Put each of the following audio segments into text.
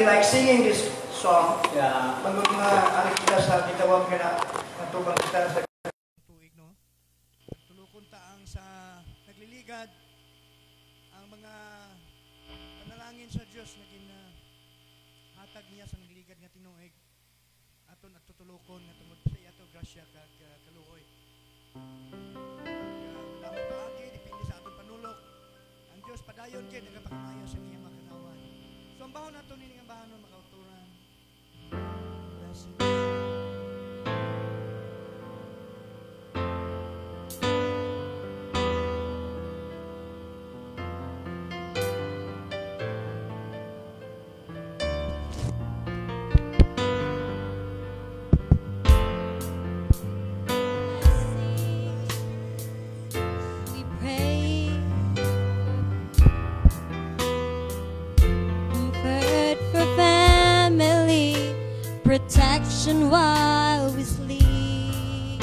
like singing this song. Yeah. Pagod nga ari kita sa gitawag nga na natubang kita sa tuig, no? Tulukon ta ang sa nagliligad ang mga panalangin sa Dios na hatag niya sa nagliligad nga tinuig aton at tutulukon nga tungod sa iya to grasya kag kaluoy. Wala mo paagi dipindi sa aton panulok. Ang Dios padayon kay nagapakamayo sa niya makanawan. So ang bahon nato ni nga bahon makauturan. Blessings. Protection while we sleep.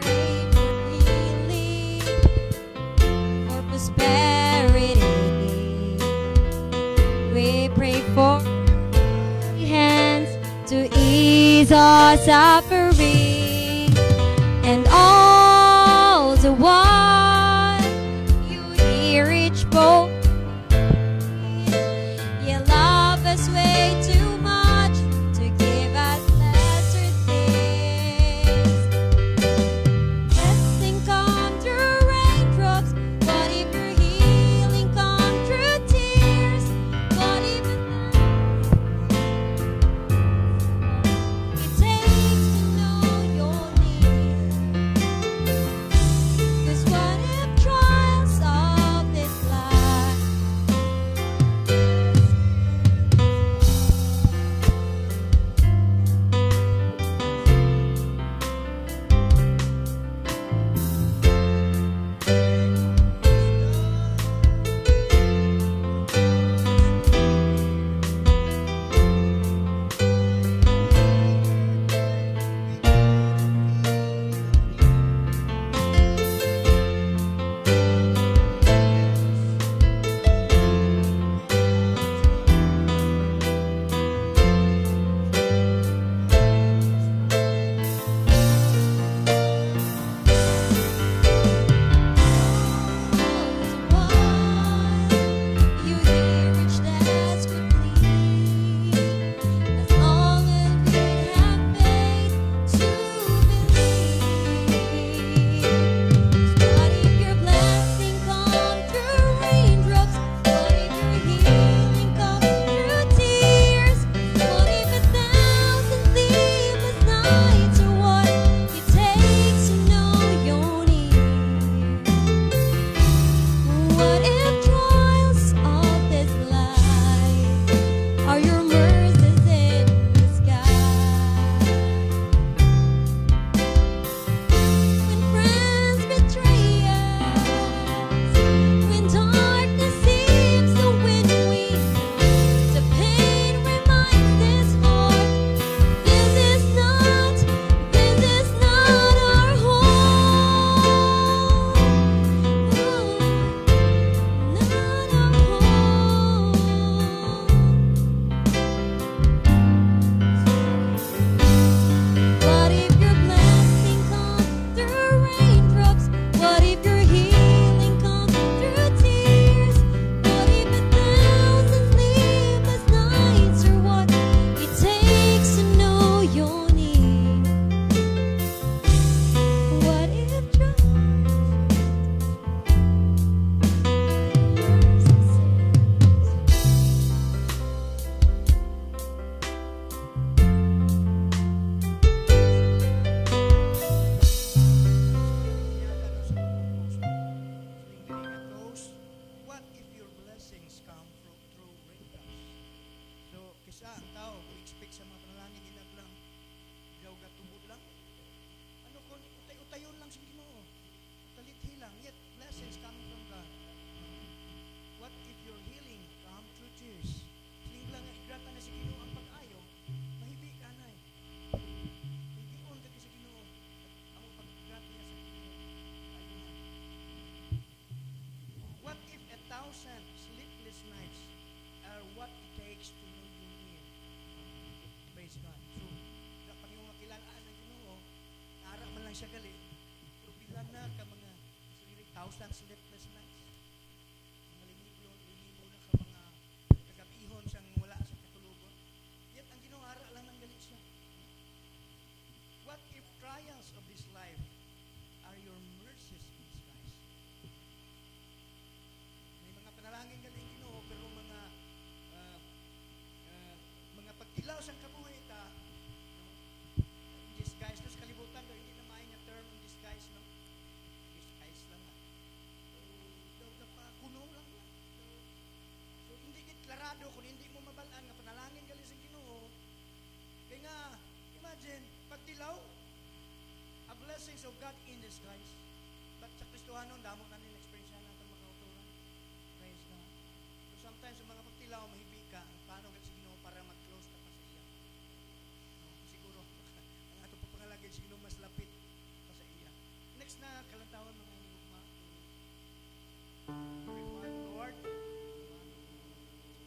Pray for healing, for prosperity. We pray for hands to ease our suffering, and all the while you hear each bolt. You love us way too much to give us lesser things. Blessing come through raindrops. What if your healing come through tears? What if it takes to know your need? 'Cause what if trials of this life you hear each desperate plea, as long as we have faith to believe. What if your blessing come through raindrops? What if your healing come through tears? What if 1,000 sleepless nights are what it takes to know your need? What if trials of this life are your mercies in disguise? When friends betray us, when darkness seems to win, the pain reminds this heart, this is not our home. Not our home. What if your blessing comes through raindrops? What if your healing comes through tears? What if 1,000 sleepless nights are what it takes to know your need? What if What if your blessings come through raindrops? So, kisa ang tao, kung expect sa mga panalangin nila lang, daw gatubod lang. Ano kung utay-utayon lang sa Ginoo? Utalithi lang, yet blessings coming from God. What if your healing come through tears? Siling lang nga igrata na si Ginoo ang pag-ayo, mahibi ka na eh. Hindi on ka sa Ginoo. Ang pag-grata niya sa Ginoo, ayuhan. What if 1,000 sleepless nights are what it takes makes to know you near. Praise God. So, dapat yung makilalaan ng Ginoo, ara man lang siya gali. Pero bilan na ka mga thousands sleepless nights. Mga linibo na ka mga kagabihon siyang wala sa katulugon. Yet ang Ginoo ara lang ng galit siya. What if trials of this life are your mercies in disguise? May mga panalangin galing Ginoo pero mga pagtilaw sang kabuhi ta, no? In disguise, no? Sa kalibutan, no? Hindi na maayon nga term in disguise, no? Disguise lang nga. So, daw pa, kuno lang lang. So, hindi klarado kung hindi mo mabalaan nga panalangin galing sa Ginoo. Kaya nga, imagine, pagtilaw, a blessings of God in disguise. But sa Kristohanon, damo na nila experience na natin makauturan. Praise God. So, sometimes, sa mga pagtilaw, mahibi ka, paano galing sa Ginoo para mag-close ka pa sa iya. No? Siguro, ang ato papangalagay sa Ginoo mas lapit pa sa iya. Next na, kalantawan mga inugma. Everyone, Lord,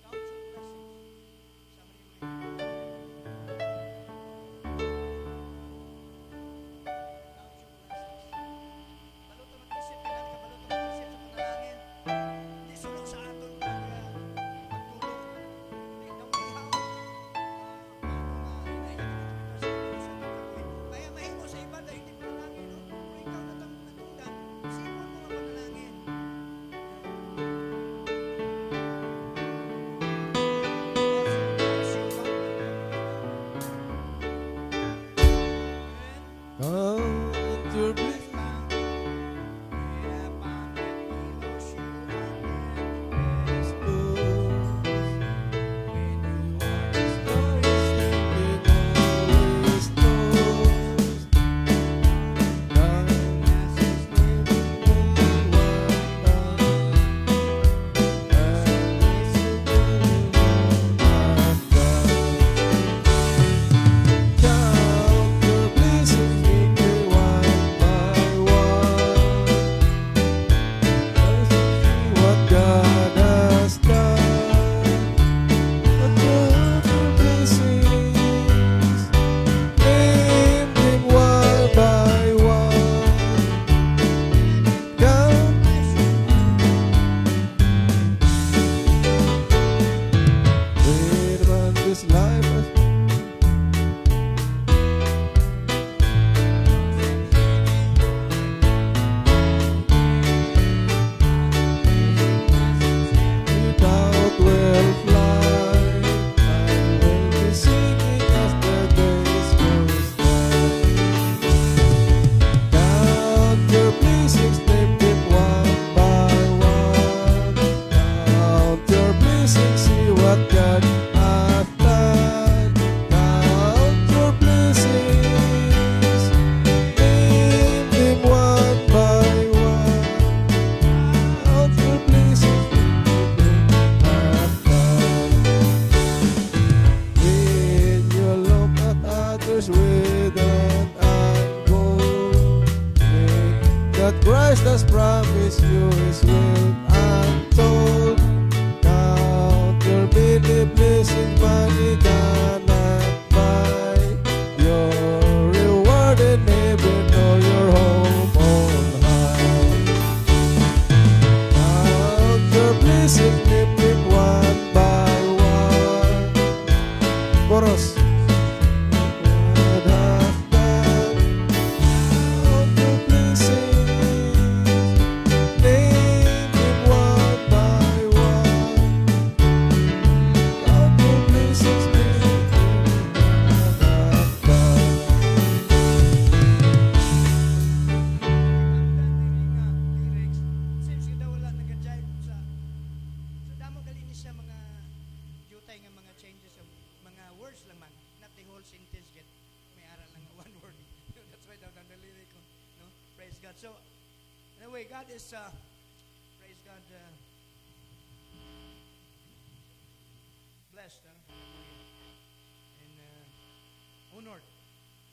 count your blessings. Sama niyo mga Christ has promised you His will untold. Count your many blessings, money cannot buy your reward in heaven or your home on high. Count your blessings, name them one by one. Chorus. So, anyway, God is, praise God, blessed, and honored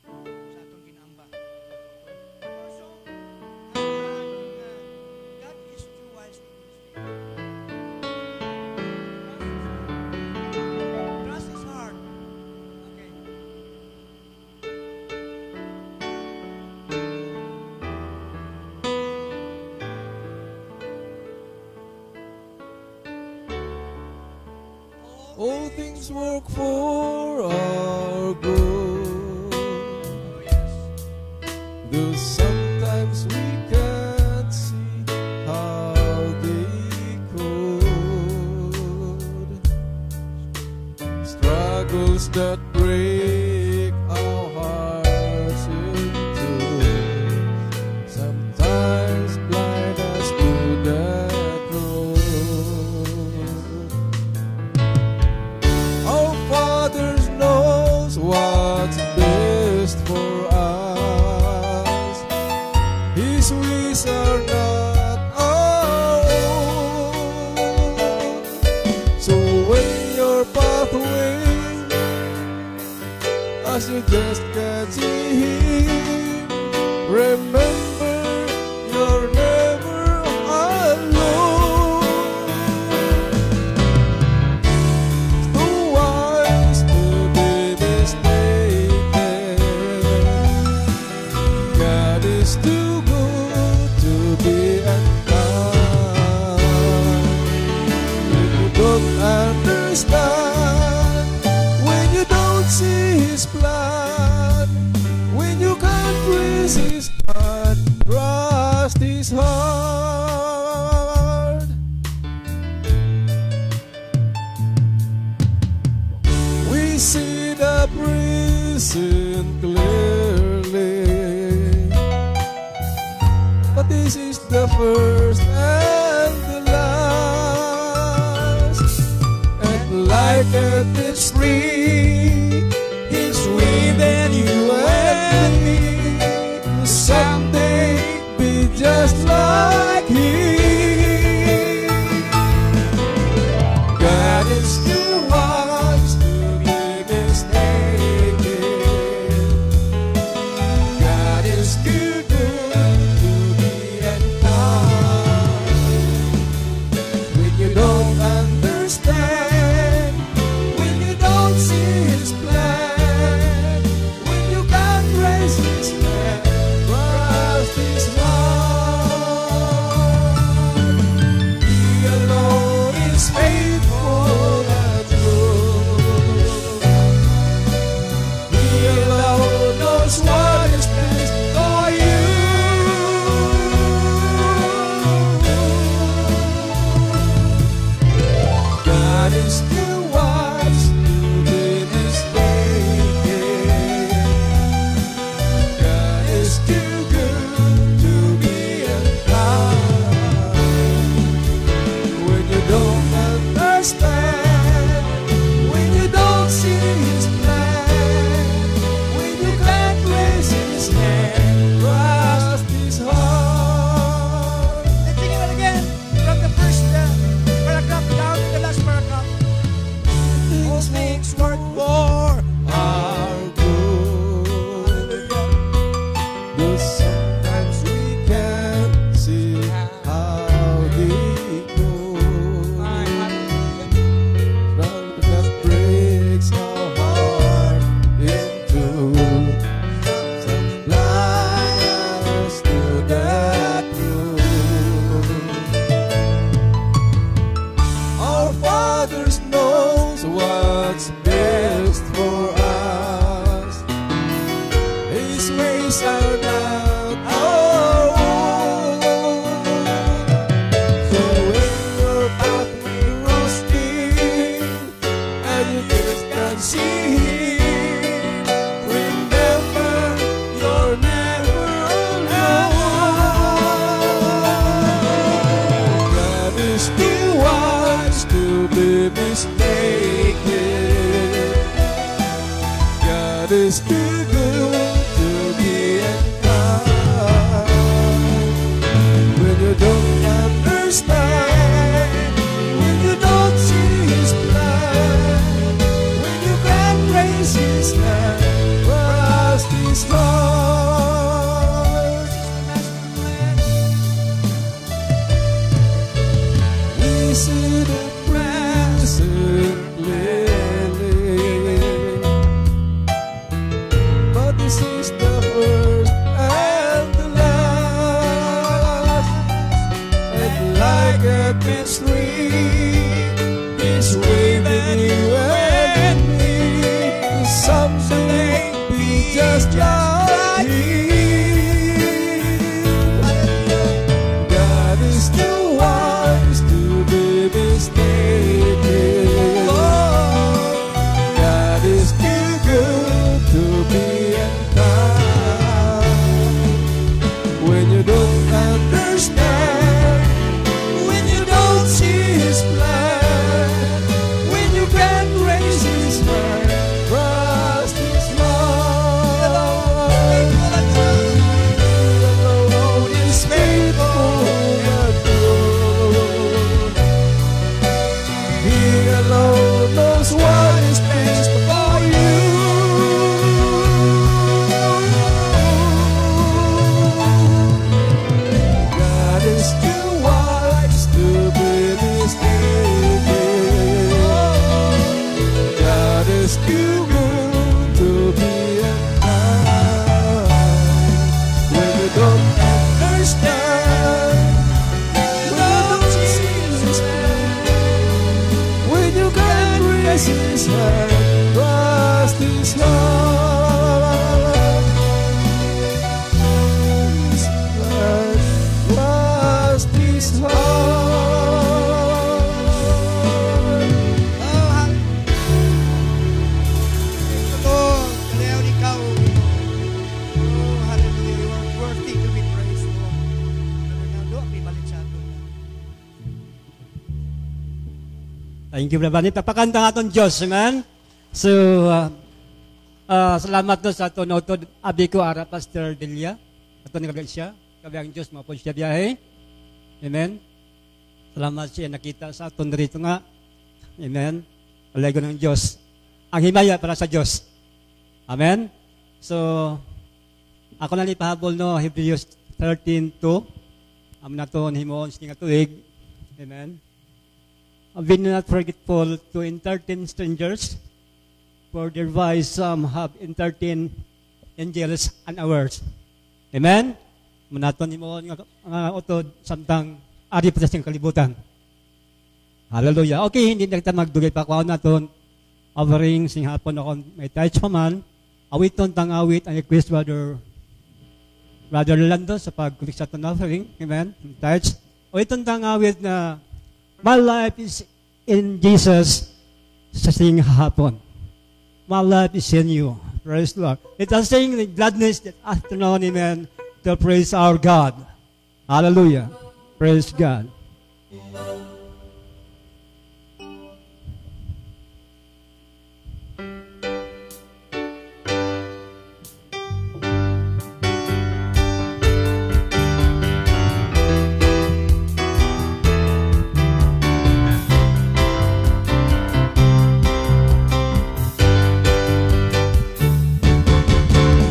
sa atong ginamba. So, God is too wise to do this thing. all things work for our good. Oh, yes. Though sometimes we can't see how they could. Struggles that break our hearts in two sometimes blind us to the truth. Our Father knows what's best for us. His ways are not our own. So weigh your pathway as you just can't see Him. Remember, you're never alone. Too wise to be mistaken. God is too good to be unkind. When you don't understand, when you don't see His plan, when you can't trace His heart, trust His heart. We see the present clearly, but this is the first and the last. And like a pitch tree, He's within you and me. Someday be just like Him. God is too wise to be mistaken. God is too good to be unkind. When you don't understand, when you don't see His plan, when you can't raise His hand, trust His heart. He alone is faithful and true. He alone knows what is best for you. God is too wise to be mistaken. God is too good to be unkind. When you don't understand, when you don't see His plan, when you can't raise His hand, trust His heart. Let's sing it again. From the first paragraph down to the last paragraph. All things work for our good. Though sometimes we can't see how they go. Love that breaks our heart into some blind us to the truth. Our Father knows what's best for us. His ways are not our own. So when your pathway rusting and you just can't see Him, remember you're never alone. God is still wise to be mistaken. God is too good to be unkind. When you don't understand, when you don't see His plan, when you can't raise His hand, trust His heart. We see the present clearly, but this is the first and the last. And like a mystery, He's waving you right here. God is too wise to be mistaken. God is too good to be unkind. When you don't understand, when you don't see His plan, when you can't raise His hand, trust His love. Alone is faithful and true. He alone knows what is best for you. God is too wise to be mistaken. God is too good to be unkind. When you don't understand, when you don't see His hand, when you can't raise His hand, trust His love. His blood, trust His love. Lord, kalayaw ikaw. Oh, hallelujah. You are worthy to be praised, Lord. Ronaldo, ang ibalik sa atin. Thank you, Brother. Papakanta nga itong Diyos, amen? So, salamat doon sa ito, no, ito, abi ko, ara, Pastor Delia. Ito nagagay siya. Kabi ang Diyos, mapon siya biyahe. Amen? Salamat siya nakita sa atin rito nga. Amen? Alego ng Diyos. Ang himaya para sa Diyos. Amen? So, ako na pahabol, no, Hebrews 13:2. Am na ito, himoon siya nga tuig. Amen? Be not forgetful to entertain strangers, for their wise some have entertained angels unawares. Amen? Manaton ni mo nga utod samtang ari pa sa kalibutan. Hallelujah. Okay, hindi na kita magdugay pa ko naton. Offering sing hapon ako may touch pa man. Awiton tang awit ang request Brother Lando sa pag-kulik sa ton offering. Amen? Touch. Awiton tang awit na my life is in Jesus sa sing hapon. My life is in you. Praise the Lord. It is saying the gladness that afternoon, amen, to praise our God. Hallelujah. Praise God.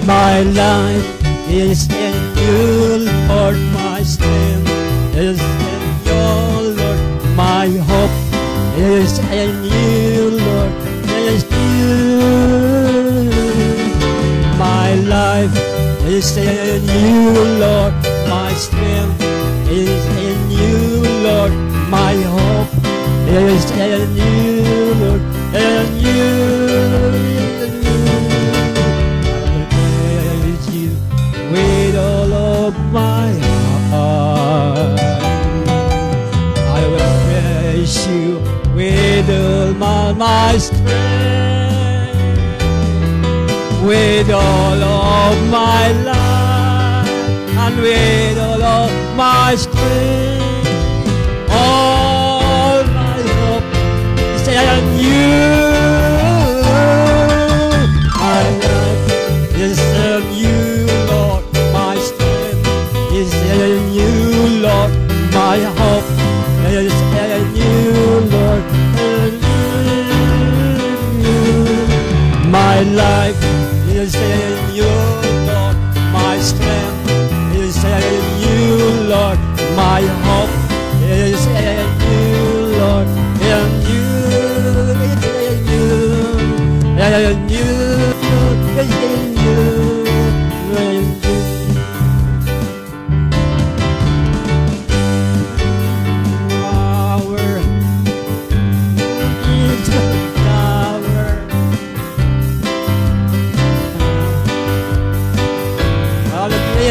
My life is in you, Lord, my strength is in you, Lord, my hope is in you, Lord, is you. My life is in you, Lord, my strength is in you, Lord, my hope is in you, Lord, in you. With all of my heart, I will praise you with all my strength, with all of my life, and with all of my strength. All my hope is in you. My life is in you. In you, Lord, my hope is in you, Lord, in you. My life is in you, Lord, my strength is in you, Lord, my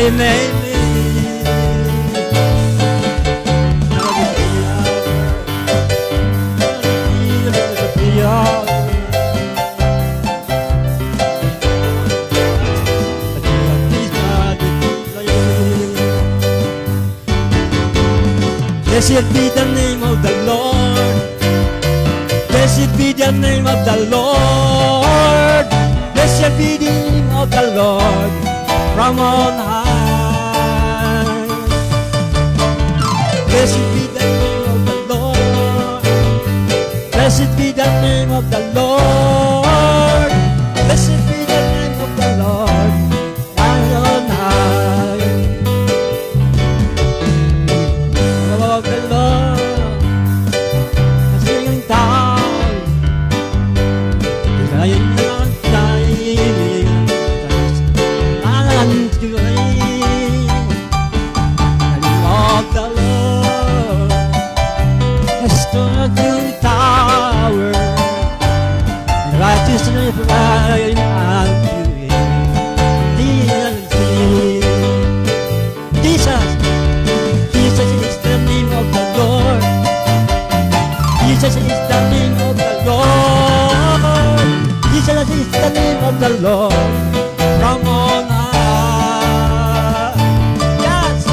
made me. Blessed be the name of the Lord. Blessed be the name of the Lord. Blessed be the name of the Lord from on high. Blessed be the name of the Lord. Blessed be the name of the Lord. Blessed be the name of the Lord from on high. Of the Lord, singing down, dying on dying, and to the of the Lord, has stood to the tower, and righteousness flying unto him. Jesus. Jesus is the name of the Lord. Jesus is the name of the Lord. Jesus is the name of the Lord from on high. Yes.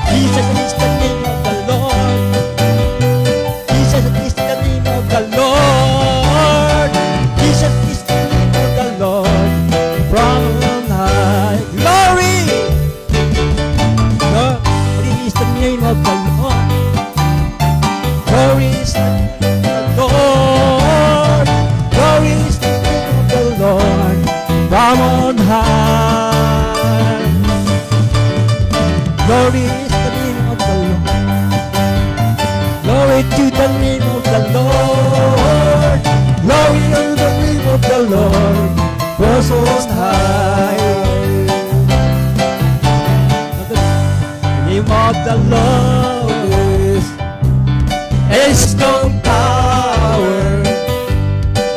Jesus is the name of the Lord. Jesus is the name of the Lord. Jesus is the name of the Lord from on high. Glory. Is the name of the Lord. Glory is the name of the Lord. Glory is the name of the Lord from on high. Glory is the name of the Lord. Glory to the name of the Lord. Glory to the name of the Lord most high. Name of the Lord is a strong power.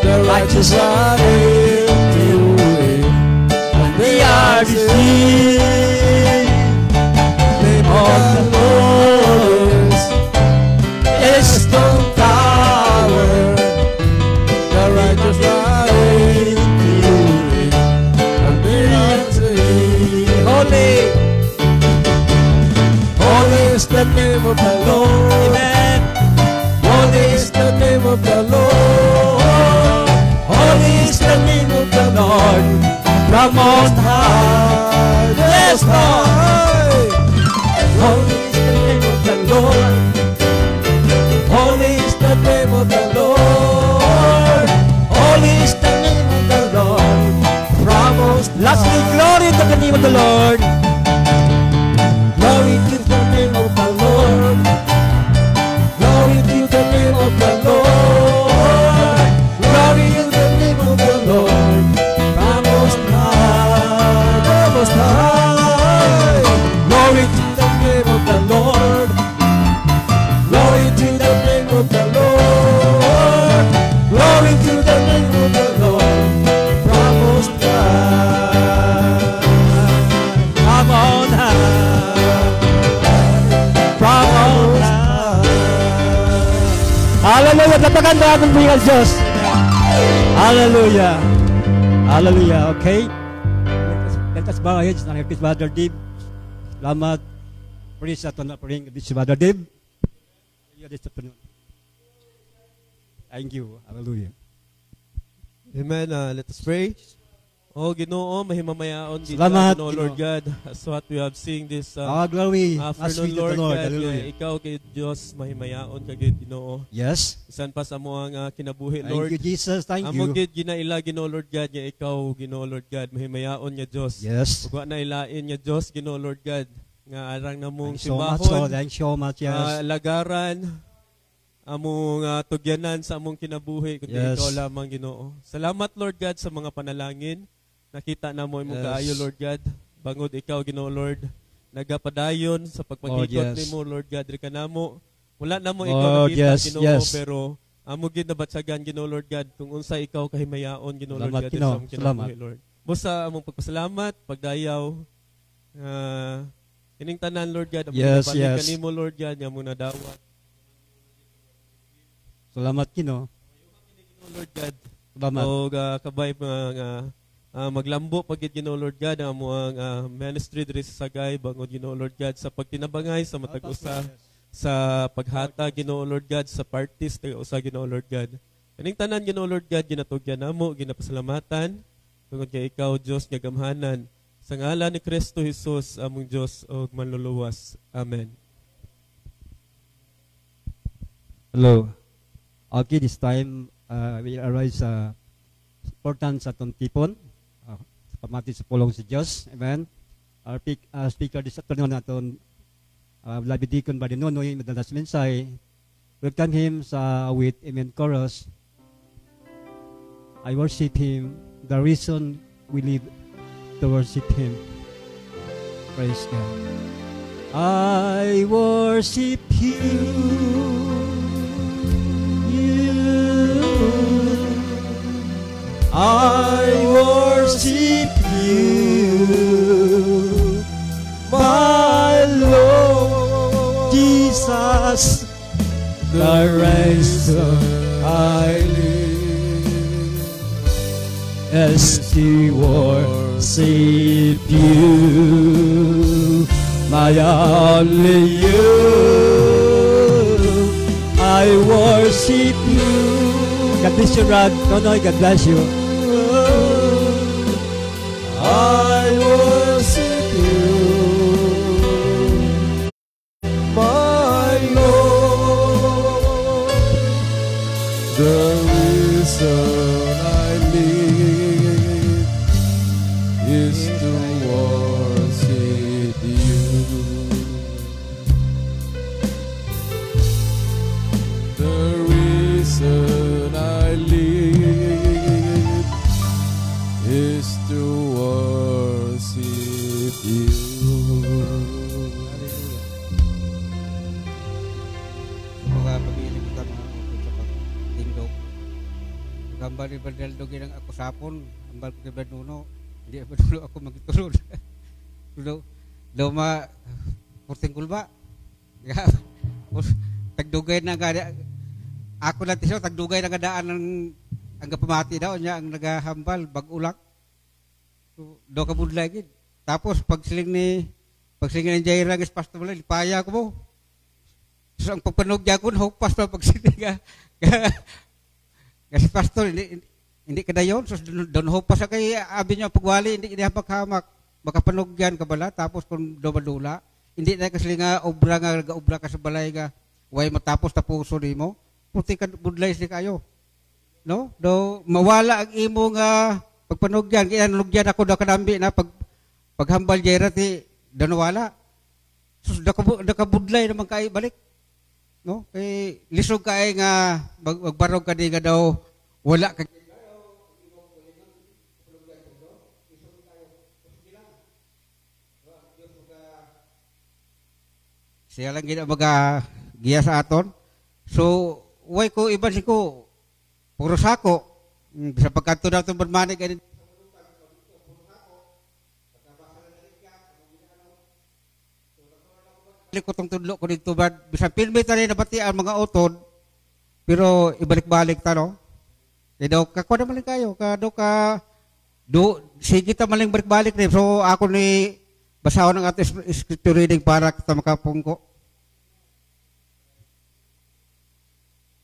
The righteous are into it, and they are deceived. Name of the Lord is a strong tower. The righteous are into it, and they are deceived. Holy. Holy is the name of the Lord. Amen. Holy is the name of the Lord. Holy is the name of the Lord from most high. Yes, Lord. Holy is the name of the Lord. Holy is the name of the Lord. Holy is the name of the Lord from most high. Lastly, glory to the name of the Lord. Glory to the name of the Lord. Glory to the name of the Lord. Glory to the name of the Lord. Most high, most high. Glory to the name of the Lord. Glory to the name of the Lord. Glory to the name of the Lord. Most high. Come on high. Hallelujah. Tapakan ba ating buhay ng Diyos? Hallelujah. Hallelujah. Okay? Let us bow our heads and repeat Brother Dave. Salamat. Praise sa ito na paring this Brother Dave. Thank you. Hallelujah. Amen. Let us pray. Oh, Ginoo, mahimamayaon din Salamat, Ginoo, Lord God, as what we have seen this glory. afternoon, As we Lord the Lord. God. Hallelujah. Ikaw kay Diyos, mahimayaon ka gid Ginoo. Yes. Isan pa sa mo ang kinabuhi, Thank Lord. you, Jesus. Thank Amo you. gid ginaila Ginoo, Lord God, nga ikaw Ginoo, Lord God, mahimayaon nga Diyos. Yes. Ug wa na ilain nga Diyos Ginoo, Lord God, nga arang namong Thank you so much. So, simbahon, thank you so much. Yes. lagaran, among tugyanan sa among kinabuhi kundi Yes. ikaw lamang Ginoo. Salamat Lord God sa mga panalangin. Nakita na mo imong Yes. kaayo Lord God. Bangod ikaw Ginoo Lord. Nagapadayon sa pagpangikot yes. nimo Lord God diri kanamo. Wala na mo Oh, ikaw nakita yes, Ginoo yes. pero amo gid nabatsagan Ginoo Lord God kung unsa ikaw kahimayaon Ginoo Lord Salamat, God Ginoo. sa among kinabuhi Salamat. Lord. Busa among pagpasalamat, pagdayaw Ining tanan, Lord God, ang Yes, pinabalik yes. kanimo, Lord God, nga muna dawat. Salamat kino. Lord God, Salamat. o kabay mga maglambo pagit Ginoo Lord God ang amuang ministry diri sa Sagay bangod Ginoo Lord God sa pagtinabangay sa matag usa sa paghata Ginoo Lord God sa parties taga usa Ginoo Lord God. Kaning tanan Ginoo Lord God ginatugyan namo ginapasalamatan tungod kay ikaw Dios nga gamhanan sa ngalan ni Kristo Jesus among Dios ug manluluwas. Amen. Hello. Okay, this time we arise sa important sa atong tipon. Pamati sa pulong si Diyos. Amen. Our speaker this afternoon naton Labi Deacon Badinonoy madalas mensay. Welcome him sa with Amen chorus. I worship him. The reason we live to worship him. Praise God. I worship you. I worship you, my Lord Jesus, the reason I live is to worship you, my only you. I worship you. God bless you, Rod. Nonoy, God bless you. I worship you, my Lord. The reason I live is to worship you. The reason I live is to worship you. Mga pamilya kita mga ukod sa pagtindog. Gambal ni Bernaldo ginang ako sapon, ambal ko kay Bernuno, hindi ba dulo ako magtulod. Dulo ma porting kulba. Tagdugay na gada. Ako lang tiso tagdugay na gadaan ng ang pamati daw niya ang nagahambal bag-ulak. So, do ka budlay gid. Tapos pagsiling ni Jaira gis pastor wala lipaya ko mo. So ang pagpanugya ko hopas pa pagsiling ka. Kasi pastor hindi kadayon so don hopas kay abi niya pagwali hindi hamak-hamak makapanugyan ka bala tapos kung do madula hindi na kasi nga obra ka sa balay nga way matapos tapuso nimo. Puti ka budlay si kayo. No? Do mawala ang imo nga pagpanugyan kaya nalugyan ako daw kadambi na paghambal Jaira ti danawala. So nakabudlay naman kay balik. No? Kay lisog kay nga magbarog ka di nga daw wala ka siya lang gina giya sa aton. So way ko iban si ko puro sako. Sa pagkanto na itong bermanik ay ko itong tudlo ko dito ba bisa pilmi tayo nabati ang mga utod pero ibalik-balik ta no kaya daw kako naman kayo sige ta maling balik-balik rin so ako ni basawan ng ating scripture reading para kita makapungko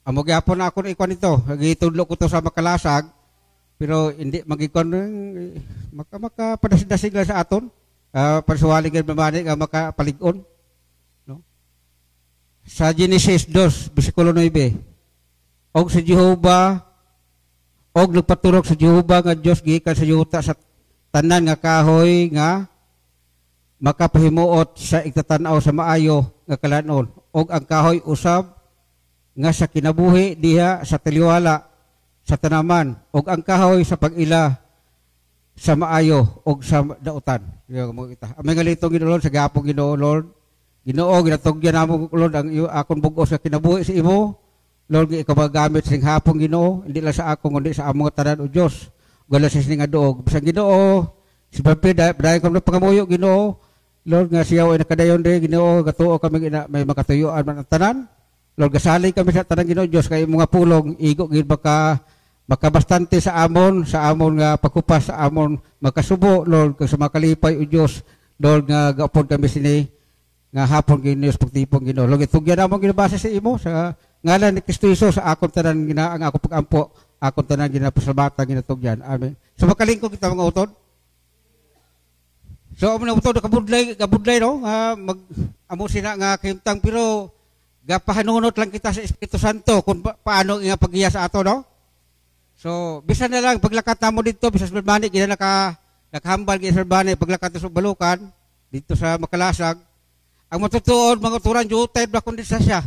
amo gyapon ako na ikon ito gitudlo ko to sa makalasag pero hindi magikon makapadasig sa aton pagsuwalig ang mamani nga makapaligon no sa Genesis 2 bersikulo 9 og sa Jehova og nagpaturok sa Jehova nga Dios gikan sa yuta sa tanan nga kahoy nga makapahimuot sa igtatan-aw sa maayo nga kalanon og ang kahoy usab nga sa kinabuhi diha sa taliwala sa tanaman og ang kahoy sa pag-ila sa maayo og sa dautan. Amay nga litong Ginoo sa gapong Ginoo Lord. Ginoo ginatugyan namo Lord ang akon bug-os sa kinabuhi sa imo. Lord ikaw magamit sing hapong Ginoo hindi lang sa akong kundi sa among tanan o Dios. Gala sa sing aduog. Bisag Ginoo si Papa dayon ko na pangamuyo Ginoo Lord, nga siya ay nakadayon rin, Ginoo, gatuo kami may makatuyuan man ang tanan. Lord, gasalig kami sa tanan, Ginoo, Diyos, kay mga pulong, igo, gid makabastante sa amon nga pagkupas sa amon, makasubo, Lord, kag sa makalipay, o Diyos, Lord, nga gaupon kami sini, nga hapon, Ginoo, pagtipong, Ginoo. Lord, itugyan namon ginabasa sa imo, sa ngalan ni Kristo Isus, sa akong tanan, ang ako pagampo, akong tanan, ginapasalbatan, ginatugyan. Amen. So, makalingkod kita mga utod. So, amo na utod, kabudlay, no? Amo sina nga kimtang, pero gapahanunot lang kita sa Espiritu Santo kung paano nga paghiya sa ato, no? So, bisan na lang, paglakat namo dito, bisan sa Balbani, gina nakahambal, gina sa Balbani, paglakat sa Balukan, dito sa Makalasag, ang matutuon, mga turan, jutay, bakon din sa siya.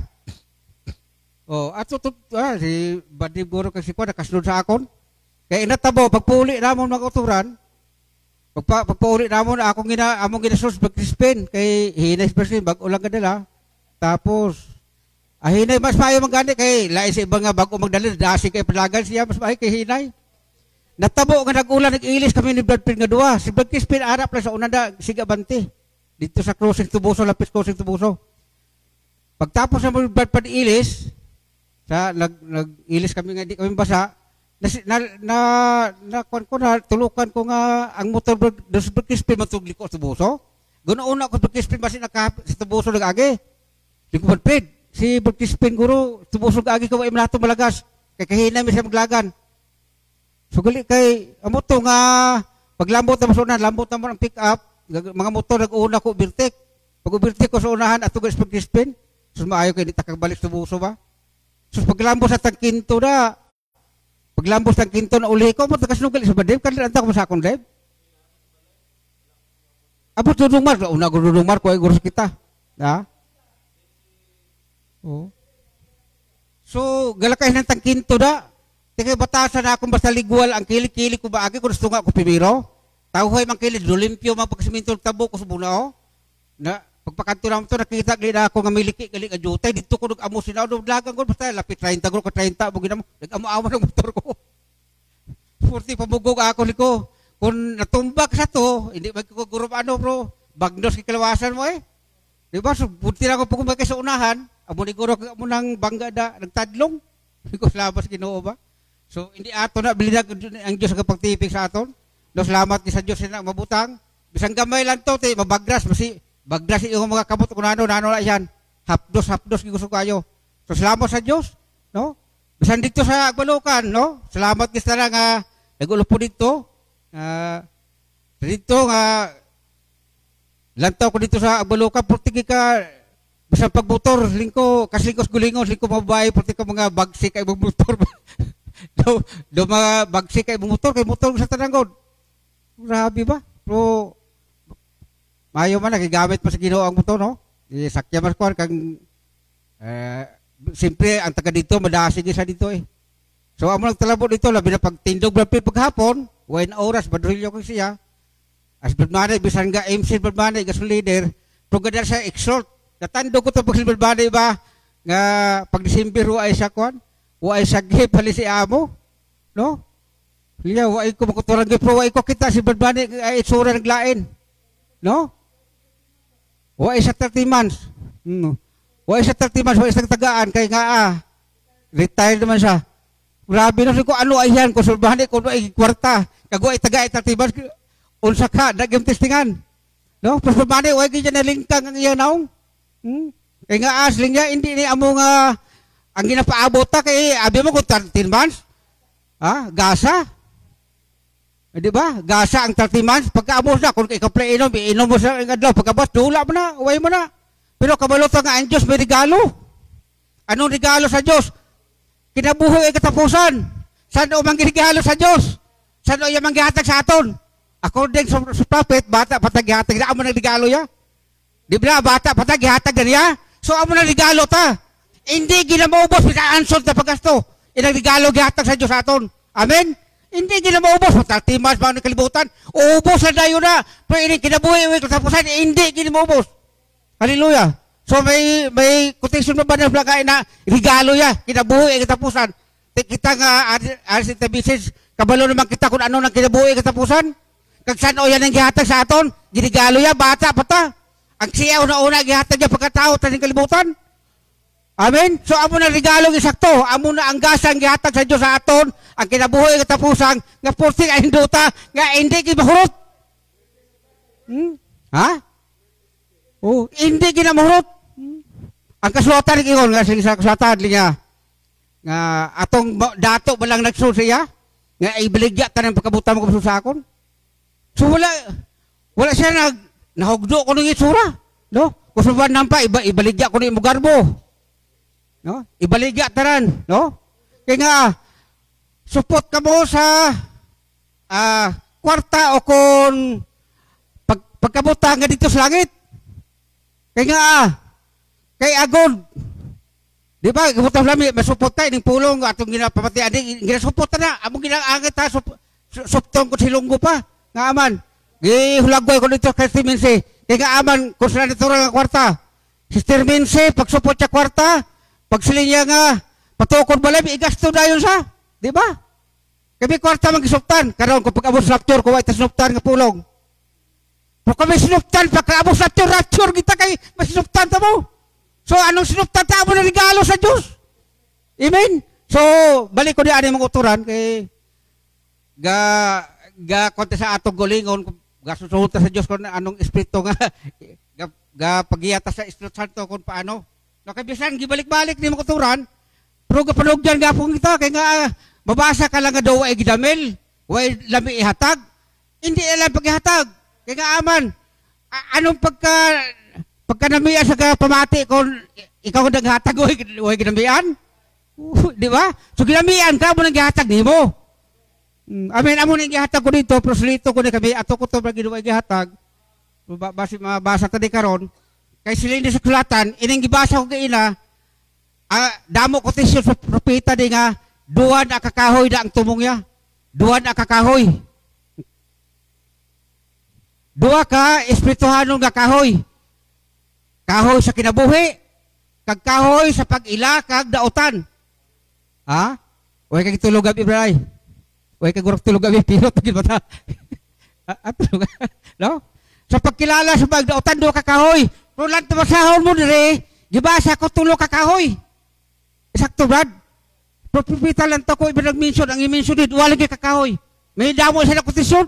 Ato, si Badib Guro kasi ko, nakasunod sa akon. Kaya inatabo, pagpuli namon mga uturan, pagpauli namon, among ginasos pag-Crispin, kay hinay Crispin, bago lang kadala. Tapos, hinay mas maayo magani, kay lain sa iba nga bago magdala, dasi kay palagan siya, mas maayo kay hinay. Natabo nga nag-ulan, nag-ilis kami ni Brad Pitt nga dua. Si Brad Crispin, arap lang sa unanda, siga banti. Dito sa crossing Tubuso, lapis crossing Tubuso. Pagtapos na mo Brad Pitt ilis, nag-ilis kami nga, di kami basa, tulukan ko nga ang motor sa Brad Crispin matugli ko sa Tubuso. Ganoon ako sa Brad Crispin, basi nakahapit sa Tubuso nag-agi. Di ko Brad Pitt, si Brad Crispin Guro, Tubuso nag-agi ko, ay malato malagas, kay kahina mi siya maglagan. So gali kay, amo to nga, paglambot na masunan, lambot na mo ang pick-up, mga motor nag-uuna ko, birtik. Pag-ubirtik ko sa unahan, ato guys Brad Crispin, so maayo kayo, di takabalik sa Tubuso ba? So paglambos sa tangkinto na, paglambos ng kinto na uli ko, matakasunod sa badib, kanilanta ko sa akong dib. Abot dudumar, una ko dudumar ko ay gurus kita. Ha? So, galakay ng tangkinto na, tingay batasan na akong basta ligwal, ang kili-kili ko ba agi, kung gusto nga ko pimiro. Tahuhay mang kili, dolimpyo, mga pagsiminto, tabo ko sa bunao. Na, pagpakanto naman ito, nakita nila ako nga miliki, gali ka jutay, dito ko nag-amo sinaw, naglagan ko, basta lapit 30 ko, 30, bugin mo, nag-amo-amo ng motor ko. 40, pamugog ako liko. Kung natumbak sa to, hindi magkukugurop ano bro, bagnos kikalawasan mo eh. Diba, so, bunti na ako pagkumbakay sa unahan, amo ni guro mo ng bangga da, nagtadlong, hindi ko labas Ginoo ba? So, hindi ato na, bilinag ang Diyos ang pagtipig sa aton. No, salamat sa Diyos na mabutang. Bisang gamay lang to, mabagras, bagdas yung mga kabot kung nano na yan. Hapdos, gusto kayo. So, salamat sa Diyos, no? Bisan dito sa Balukan, no? Salamat kita na nga, nagulo po dito. Dito nga, lantaw ko dito sa Balukan, purtigi ka, bisan pagmotor, lingko, kaslingkos gulingos, lingko mabay, purtigi ka mga bagsik ay motor. do mga bagsik ay motor, kay motor sa Tanangod. Grabe ba? Pero, mayo man, nagigamit pa sa Ginoo ang motor, no? Sakya mas kuhan, kang, siyempre, ang taga dito, madasig isa dito eh. So, amo nagtalabot dito, labi na pagtindog, paghapon, 1 oras, badrilyo ko siya. As Badmanay, bisan nga MC Badmanay, gasol leader, progadar sa exhort. Natando ko ito pag si Badmanay ba, nga pag December, ay sa kuhan, ay sa gip, hali si Amo, no? Liya, ay ko makuturang gip, ay ko kita si Badmanay, ay itsura naglain, no? Ay sa 30 months, ay sa 30 months, ay sa tagaan, kaya nga retired naman siya. Grabe na ko ano ay yan, kung sulbahan ko ay kwarta, kago ay taga ay 30 months, unsa ka, nagyang testingan. No? Pero sulbahan ay ganyan na lingkang ang iyan naong. Kaya nga asling niya, hindi ni amo nga, ang ginapaabot ta, kaya abi mo kung 13 months, gasa. Di ba? Gasa ang 30 months, pagkaamos na, kung ikaplay inom mo sa adlaw, pagkabas, dula mo na, uway mo na. Pero kabalota nga ang Diyos, may regalo. Anong regalo sa Diyos? Kinabuhi ay katapusan. Saan o manggirigalo sa Diyos? Saan o yung manggihatag sa aton? According sa prophet, bata pataghihatag na amo ng regalo ya. Di ba bata pataghihatag na niya? So amo ng regalo ta. Hindi ginamaubos, pinaansod na paggasto. Inang regalo gihatag sa Diyos aton. Amen? Hindi ginamaubos. 30 months ba kalibutan? Ubos na dayo na. Pero ini kinabuhi ay katapusan, hindi ginamaubos. Hallelujah. So may quotation mo ba na blagay na regalo ya, kinabuhi katapusan. Kita nga as the message, kabalo naman kita kung ano nang kinabuhi katapusan. Kag saan o yan ang gihatag sa aton, ginigalo ya, bata pa ta. Ang siya una-una gihatag niya pagkatao taning kalibutan. Amen. So amo na regalo isakto, amo na ang gasang gihatag sa Dios sa aton, ang kinabuhi katapusang nga porti ay hinduta nga hindi gibahurot. Ha? Oh, hindi ginamahurot. Ang kasulatan ingon nga sa kasulatan niya nga atong dato ba lang nagsul siya nga ibaligya tanan pagkabuta mo sa akon. So wala siya nahugdo ko ng itsura, no? Kusuban nampa ibaligya ko ng imugarbo. No? Ibaligya tanan, no? Kaya nga support ka mo sa kwarta o kung pagkabuta nga dito sa langit. Kaya nga kay agod. Di ba? Kabuta sa langit, masuport tayo ng pulong atong ginapamatian. Ginasuport na. Among ginaangit ha, suptong ko silunggo pa. Nga aman. Gihulagway ko dito kay Stimense. Kaya nga aman, kung sila dito nga kwarta. Si Stimense, pagsuport siya kwarta, pagsilin niya nga, patukod balay, igasto na yun sa. Di ba? Kami kwarta mag-isuptan. Karoon, kung pag-abos rapture, kung ay tasinuptan nga pulong. Kung kami sinuptan, pagka-abos rapture, kita kay masinuptan ta mo. So, anong sinuptan ta mo na regalo sa Diyos? Amen? So, balik ko niya mga uturan, kay konti sa atong gulingon, gasusuhod ta sa Diyos kung anong espiritu nga, pagiyata sa Espiritu Santo kung paano. No, kaya bisan, gibalik-balik ni mga uturan, pero kapanugyan nga po kita, kaya nga, mabasa ka lang nga daw ay gidamil, way lami ihatag, hindi alam paghihatag. Kaya nga aman, anong pagka namiya sa pamati kung ikaw naghatag o ginamian? Di ba? So ginamian ka mo nang gihatag ni mo. Amen, amo nang gihatag ko dito, proslito ko na kami, ato ko ito ginawa gihatag. Mabasa tadi karon kay sila sa kulatan, ining gibasa ko kay ina, damo ko tisyo sa propeta di nga, duwan na kakahoy na ang tumong niya. Duwan na kakahoy. Dua ka espirituhanong nga kahoy. Kahoy sa kinabuhi, kag kahoy sa pag-ila kag dautan. Ha? Way kag tulog gabi bray. Way kag gurok tulog gabi pilot gid bata. Atulog. No? Sa pagkilala sa pagdautan do ka kahoy. Rulan ta masahon mo dire, gibasa ko tulo ka kahoy. Eksakto brad. Propeta lang ta ko ibig mention ang i-mention dit wala kay kakahoy. May damo sila kotisyon.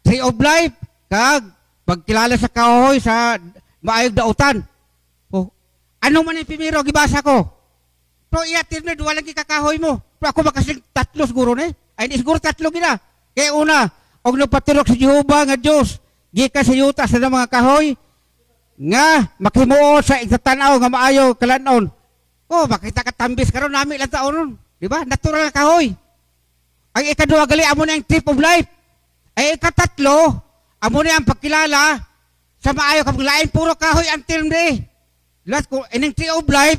Tree of life, kag pagkilala sa kahoy sa maayog dautan. Oh, ano man yung pimiro, gibasa ko. Pero iyatir na, duwa lagi kakahoy mo. Pero ako makasing tatlo siguro na eh. Ay, hindi siguro tatlo gina. Kaya una, og nagpaturok sa Jehovah nga Diyos, gika sa yuta sa mga kahoy, nga makimuo sa igtatanaw nga maayo kalanon. Oh, makita ka tambis karon nami lang taon. Di ba? Natural na kahoy. Ang ikaduwa gali, amo na yung tree of life. Ay ikatatlo, amo na ang pagkilala sa maayo kapag lain puro kahoy ang termde. Lahat ko, ining tree of life,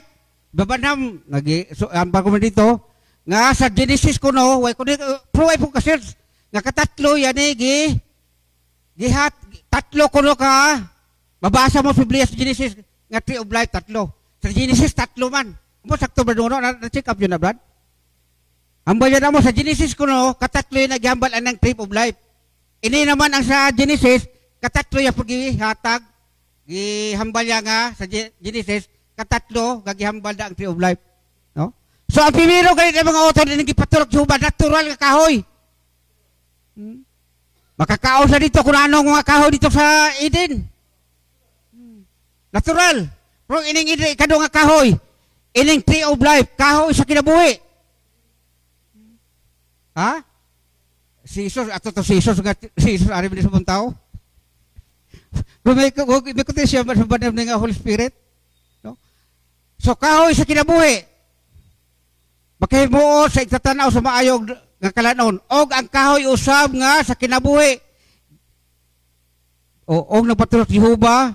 babanam, ang bago mo dito, nga sa Genesis ko no, way ko dito, pro ay po kasi, nga katatlo, yan eh, tatlo ko no ka, mabasa mo sa Biblia sa Genesis, nga tree of life, tatlo. Sa Genesis, tatlo man. Mo sakto ba doon, na-check up yun na, Brad? Hambal yan mo, sa Genesis ko no, katatlo yung naghambal ang tree of life. Ini naman ang sa Genesis, katatlo yung pag-ihatag, gihambal yan nga sa Genesis, katatlo, gagihambal na ang tree of life. No? So, ang pimiro ganit ang mga author na nagipatulog Jehovah, natural nga kahoy. Makakaon sa dito kung anong mga kahoy dito sa Eden. Natural. Pero ining Eden, ikado nga kahoy, ining tree of life, kahoy sa kinabuhi. Ha? Si Jesus, ato to si Jesus, ari ba sa mga tao? May kutin siya sa banam ng Holy Spirit. No? So, kahoy sa kinabuhi. Makihimuo sa igtatanaw sa maayog nga kalanon. Og ang kahoy usab nga sa kinabuhi. Og nagpatulog si Jehovah,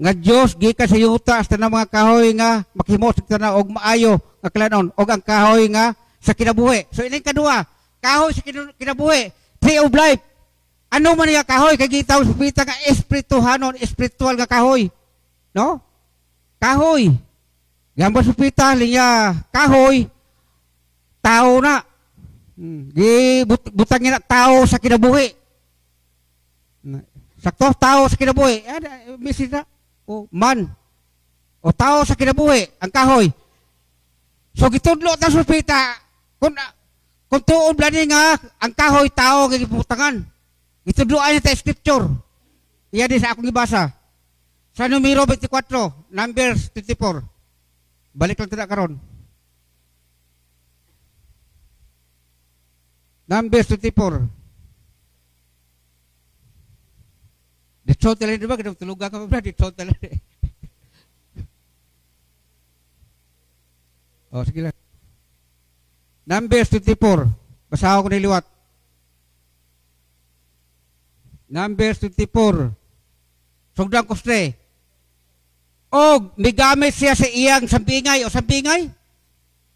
nga Diyos, gikan sa yuta, hasta na mga kahoy nga makihimuo sa igtatanaw og maayo nga kalanon. Og ang kahoy nga sa kinabuhi. So, ining kadua, kahoy sa kinabuhi, tree of life. Ano man niya kahoy? Kagitaw sa pita nga espirituhanon, espiritual nga kahoy. No? Kahoy. Gamba sa pita, linya kahoy, tao na. Butang niya na tao sa kinabuhi. Sakto, tao sa kinabuhi. Message na. O, man. O, tao sa kinabuhi. Ang kahoy. So, gitudlo ta sa pita. Kung tuon blani nga, ang kahoy, tao, giputangan. Gitudloan niya ta scripture. Iya din sa akong ibasa. Sa numero 24, Numbers 24. Balik lang tina karon. Numbers 24. Dito talaga, di ba? Tulugan ka ba? Dito talaga. O, sige lang. Numbers 24. Basahan ko na liwat. Numbers 24. Sugdang kustre. Og, migamit siya sa iyang sampingay o sampingay.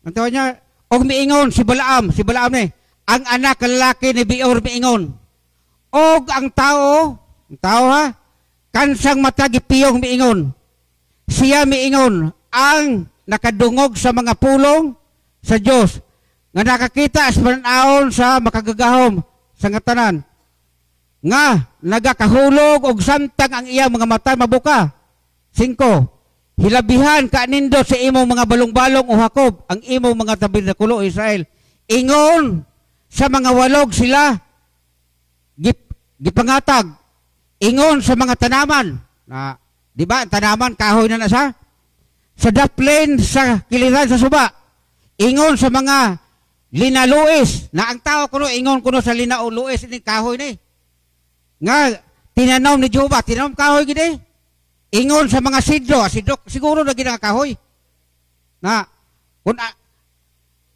Ang tawag niya, og miingon si Balaam ni, ang anak lalaki ni Beor miingon. Og ang tao ha, kansang matagipiyong miingon. Siya miingon, ang nakadungog sa mga pulong sa Diyos, nga nakakita as pananaon sa makagagahom sa ngatanan, nga nagakahulog og samtang ang iyang mga mata mabuka. 5. Hilabihan ka nindot sa imong mga balong-balong o Jacob, ang imong mga tabernakulo o Israel. Ingon sa mga walog sila gipangatag. Ingon sa mga tanaman. Na, di ba, tanaman, kahoy na siya? Sa daplin, sa kiliran, sa suba. Ingon sa mga linaluis. Na ang tao kuno, ingon kuno sa linaluis, ini kahoy ni. Nga, tinanom ni Jehovah, tinanom kahoy gini. Ingon sa mga sidro siguro na ginang kahoy. Na,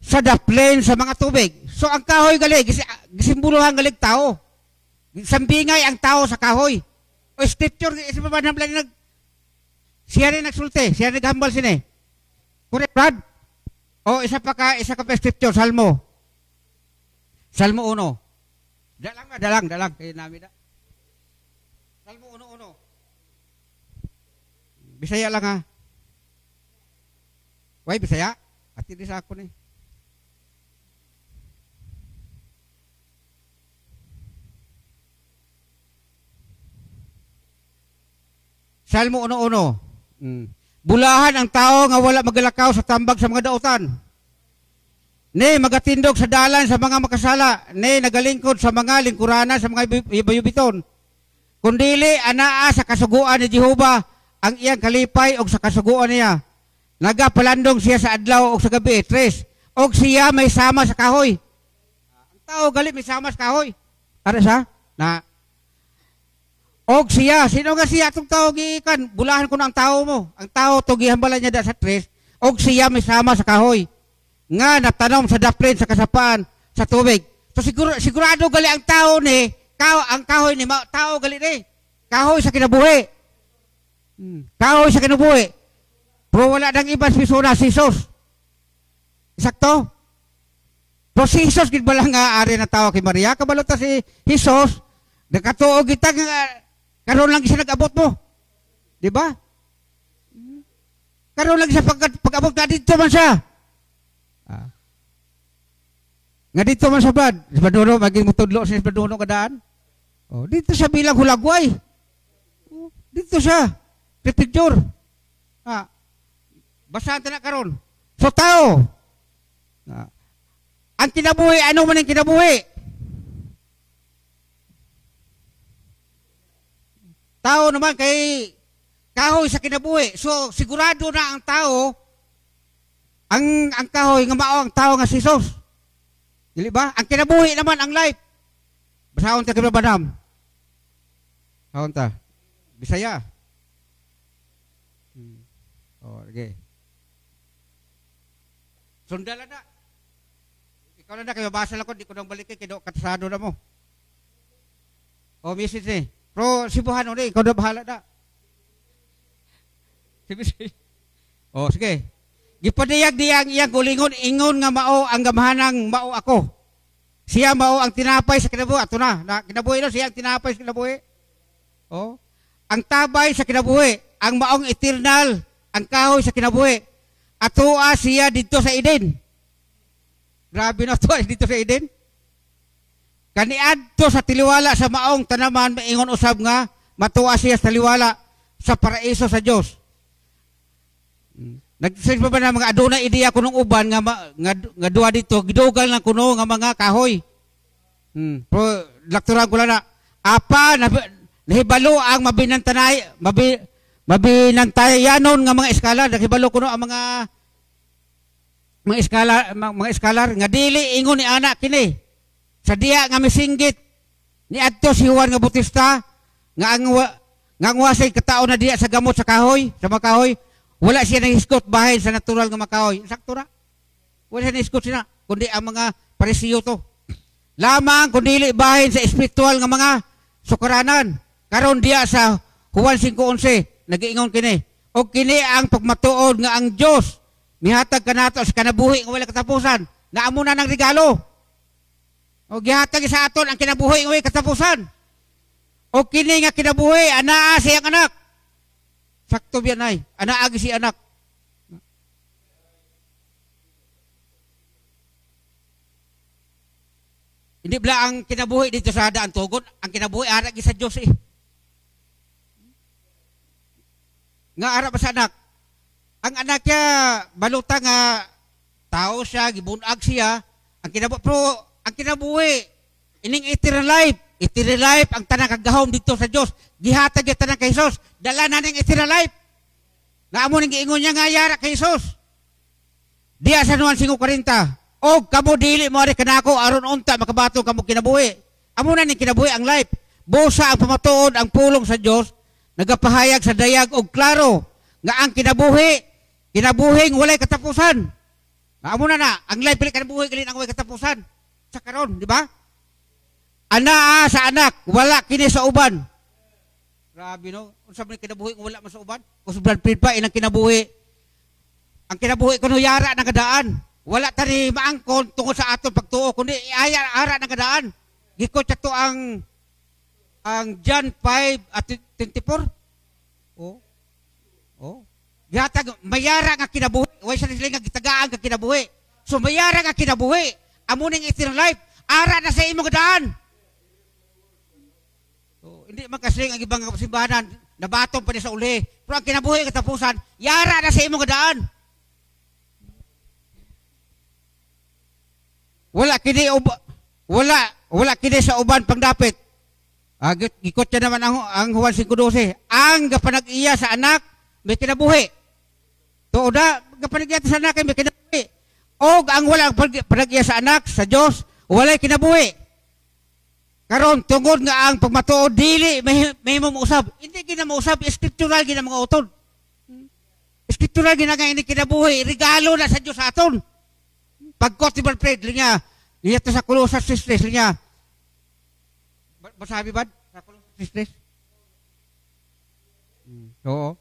sa daplin, sa mga tubig. So, ang kahoy gali, gisimbuluhan galig tao. Sambingay ang tao sa kahoy. O scripture, isa pa ba siya rin nagsulti, siya rin naghambal sini. Correct, Brad? O isa ka pa scripture, Salmo 1. Dalang. Kaya namin na. Salmo 1:1. Bisaya lang ha. Why, Bisaya? At hindi sa ako ni. Salmo 1:1. Bulahan ang tao nga wala magalakaw sa tambag sa mga dautan. Ne magatindog sa dalan sa mga makasala. Ne nagalingkod sa mga lingkurana sa mga bayubiton. Kundili anaa sa kasuguan ni Jehovah ang iyang kalipay og sa kasuguan niya. Nagapalandong siya sa adlaw og sa gabi. 3. Og siya may sama sa kahoy. Ang tao gali may sama sa kahoy. Ara sa na og siya, sino nga siya itong tao giikan? Bulahan ko na ang tao mo. Ang tao to gihambalan niya da sa 3. Og siya may sama sa kahoy. Nga natanom sa daplin sa kasapaan sa tubig. So sigurado gali ang tao ni, ang kahoy ni tao gali ni. Kahoy sa kinabuhi. Kahoy sa kinabuhi. Pero wala nang ibang pisona si Jesus. Sakto? Pero si Jesus gidbalang nga ari na tao kay Maria, kabalo ta si Jesus. Nakatuog kita karon lang siya nag-abot mo. Di ba? Karon lang siya pag-abot ka dito man siya. Nga dito man sa Brad. Sa Baduno, maging mutudlo sa Baduno kadaan. Oh, dito siya bilang hulagway. Oh, dito siya. Pipicture. Basahan na karon. So tao. Ang kinabuhi, ano man ang kinabuhi? Tao naman kay kahoy sa kinabuhi. So sigurado na ang tao ang kahoy nga mao ang tao nga si Jesus. Dili ba? Ang kinabuhi naman ang life. Basahon ta kay Badam. Basahon ta. Bisaya. Oh, okay. Sundala na. Ikaw na kayo basa lang ko, di ko nang balik kay do katsado na mo. Oh, message ni. Pero sibuhan ulit, ikaw na bahala na. O, sige. Gipadiyag diyang iyang kulingon, ingon nga mao ang gamahanang mao ako. Siya mao ang tinapay sa kinabuhi. Ato na kinabuhi na siya ang tinapay sa kinabuhi. O, ang tabay sa kinabuhi, ang maong eternal, ang kahoy sa kinabuhi. Atoa siya dito sa Eden. Grabe na to, dito sa Eden. Kaniadto sa tiliwala sa maong tanaman maingon usab nga matuwa siya sa liwala sa paraiso sa Dios. Nagsabi pa ba na mga aduna ideya kunong uban nga duwa dito, gidugal lang kuno nga mga kahoy. Pero lakturan ko lang na, apa, nahibalo ang mabinantayanon nga mga eskalar, nahibalo kuno ang mga eskalar, nga dili ingon ni anak kini. Sa diya nga misinggit, ni adto si Juan nga Bautista, nga ang wasay katao na diya sa gamot sa kahoy, sa mga kahoy, wala siya nahiskot bahin sa natural nga makahoy. Sakto na. Wala siya nahiskot siya, kundi ang mga parisiyo to. Lamang kundi bahin sa espiritual nga mga sukaranan. Karon diya sa Juan 5:11, nag-iingon kini. O kini ang pagmatuod nga ang Dios mihatag kanato sa kanabuhi nga wala katapusan. Naamo na ng regalo. O gihatag sa aton ang kinabuhi nga wala katapusan. O kini nga kinabuhi anaa siyang anak. Sakto biyan ay, anaagi si anak. Hindi bala ang kinabuhi dito sa daan tugon, ang kinabuhi ara gi sa Dios eh. Nga ara ba sa anak? Ang anak niya baluta nga tao siya, gibunag siya, ang kinabuhi ining eternal life. Eternal life ang tanang kagahom dito sa Dios. Gihatag yung tanang kay Jesus. Dala na ng eternal life. Naamo ning giingon niya nga yara kay Jesus. Diya sa Juan 5:40. Og kamo dili mo ari kanako aron unta makabato kamo kinabuhi. Amo na ning kinabuhi ang life. Busa ang pamatuod ang pulong sa Dios nagapahayag sa dayag og klaro nga ang kinabuhing walay katapusan. Amo na ang life pili kinabuhi gali ang walay katapusan. Sa karon, di ba? Anaa sa anak, wala kini sa uban. Grabe no, unsa man kinabuhi kung wala man sa uban? Kus blood feed pa inang kinabuhi. Ang kinabuhi kuno yara ng kadaan. Wala tani maangkon tungod sa aton pagtuo kundi ara ng kadaan. Gikot to ang John 5:24. Gihatag mayara nga kinabuhi. Way sa sila nga gitagaan nga kinabuhi. So mayara nga kinabuhi. Amo ning eternal life. Ara na sa imong kadaan. Hindi man kasi ang ibang simbahan nabatong pa sa uli. Pero ang kinabuhi katapusan, yara na sa imong kadaan. Wala kini sa uban pangdapit. Gikot siya naman ang Juan 5:12. Ang gapanag-iya sa anak may kinabuhi. Tuoda gapanag-iya sa anak may kinabuhi. Og ang wala panag-iya sa anak sa Dios walay kinabuhi. Karon tungod nga ang pagmatuod dili may mausab. Hindi gina mausab, scriptural gina mga utod. Scriptural gina nga ini kinabuhi, regalo na sa Dios sa aton. Pagkot ni Brad linya, niya to sa Colossus 3 linya. Masabi ba sa Colossus 3? Oo.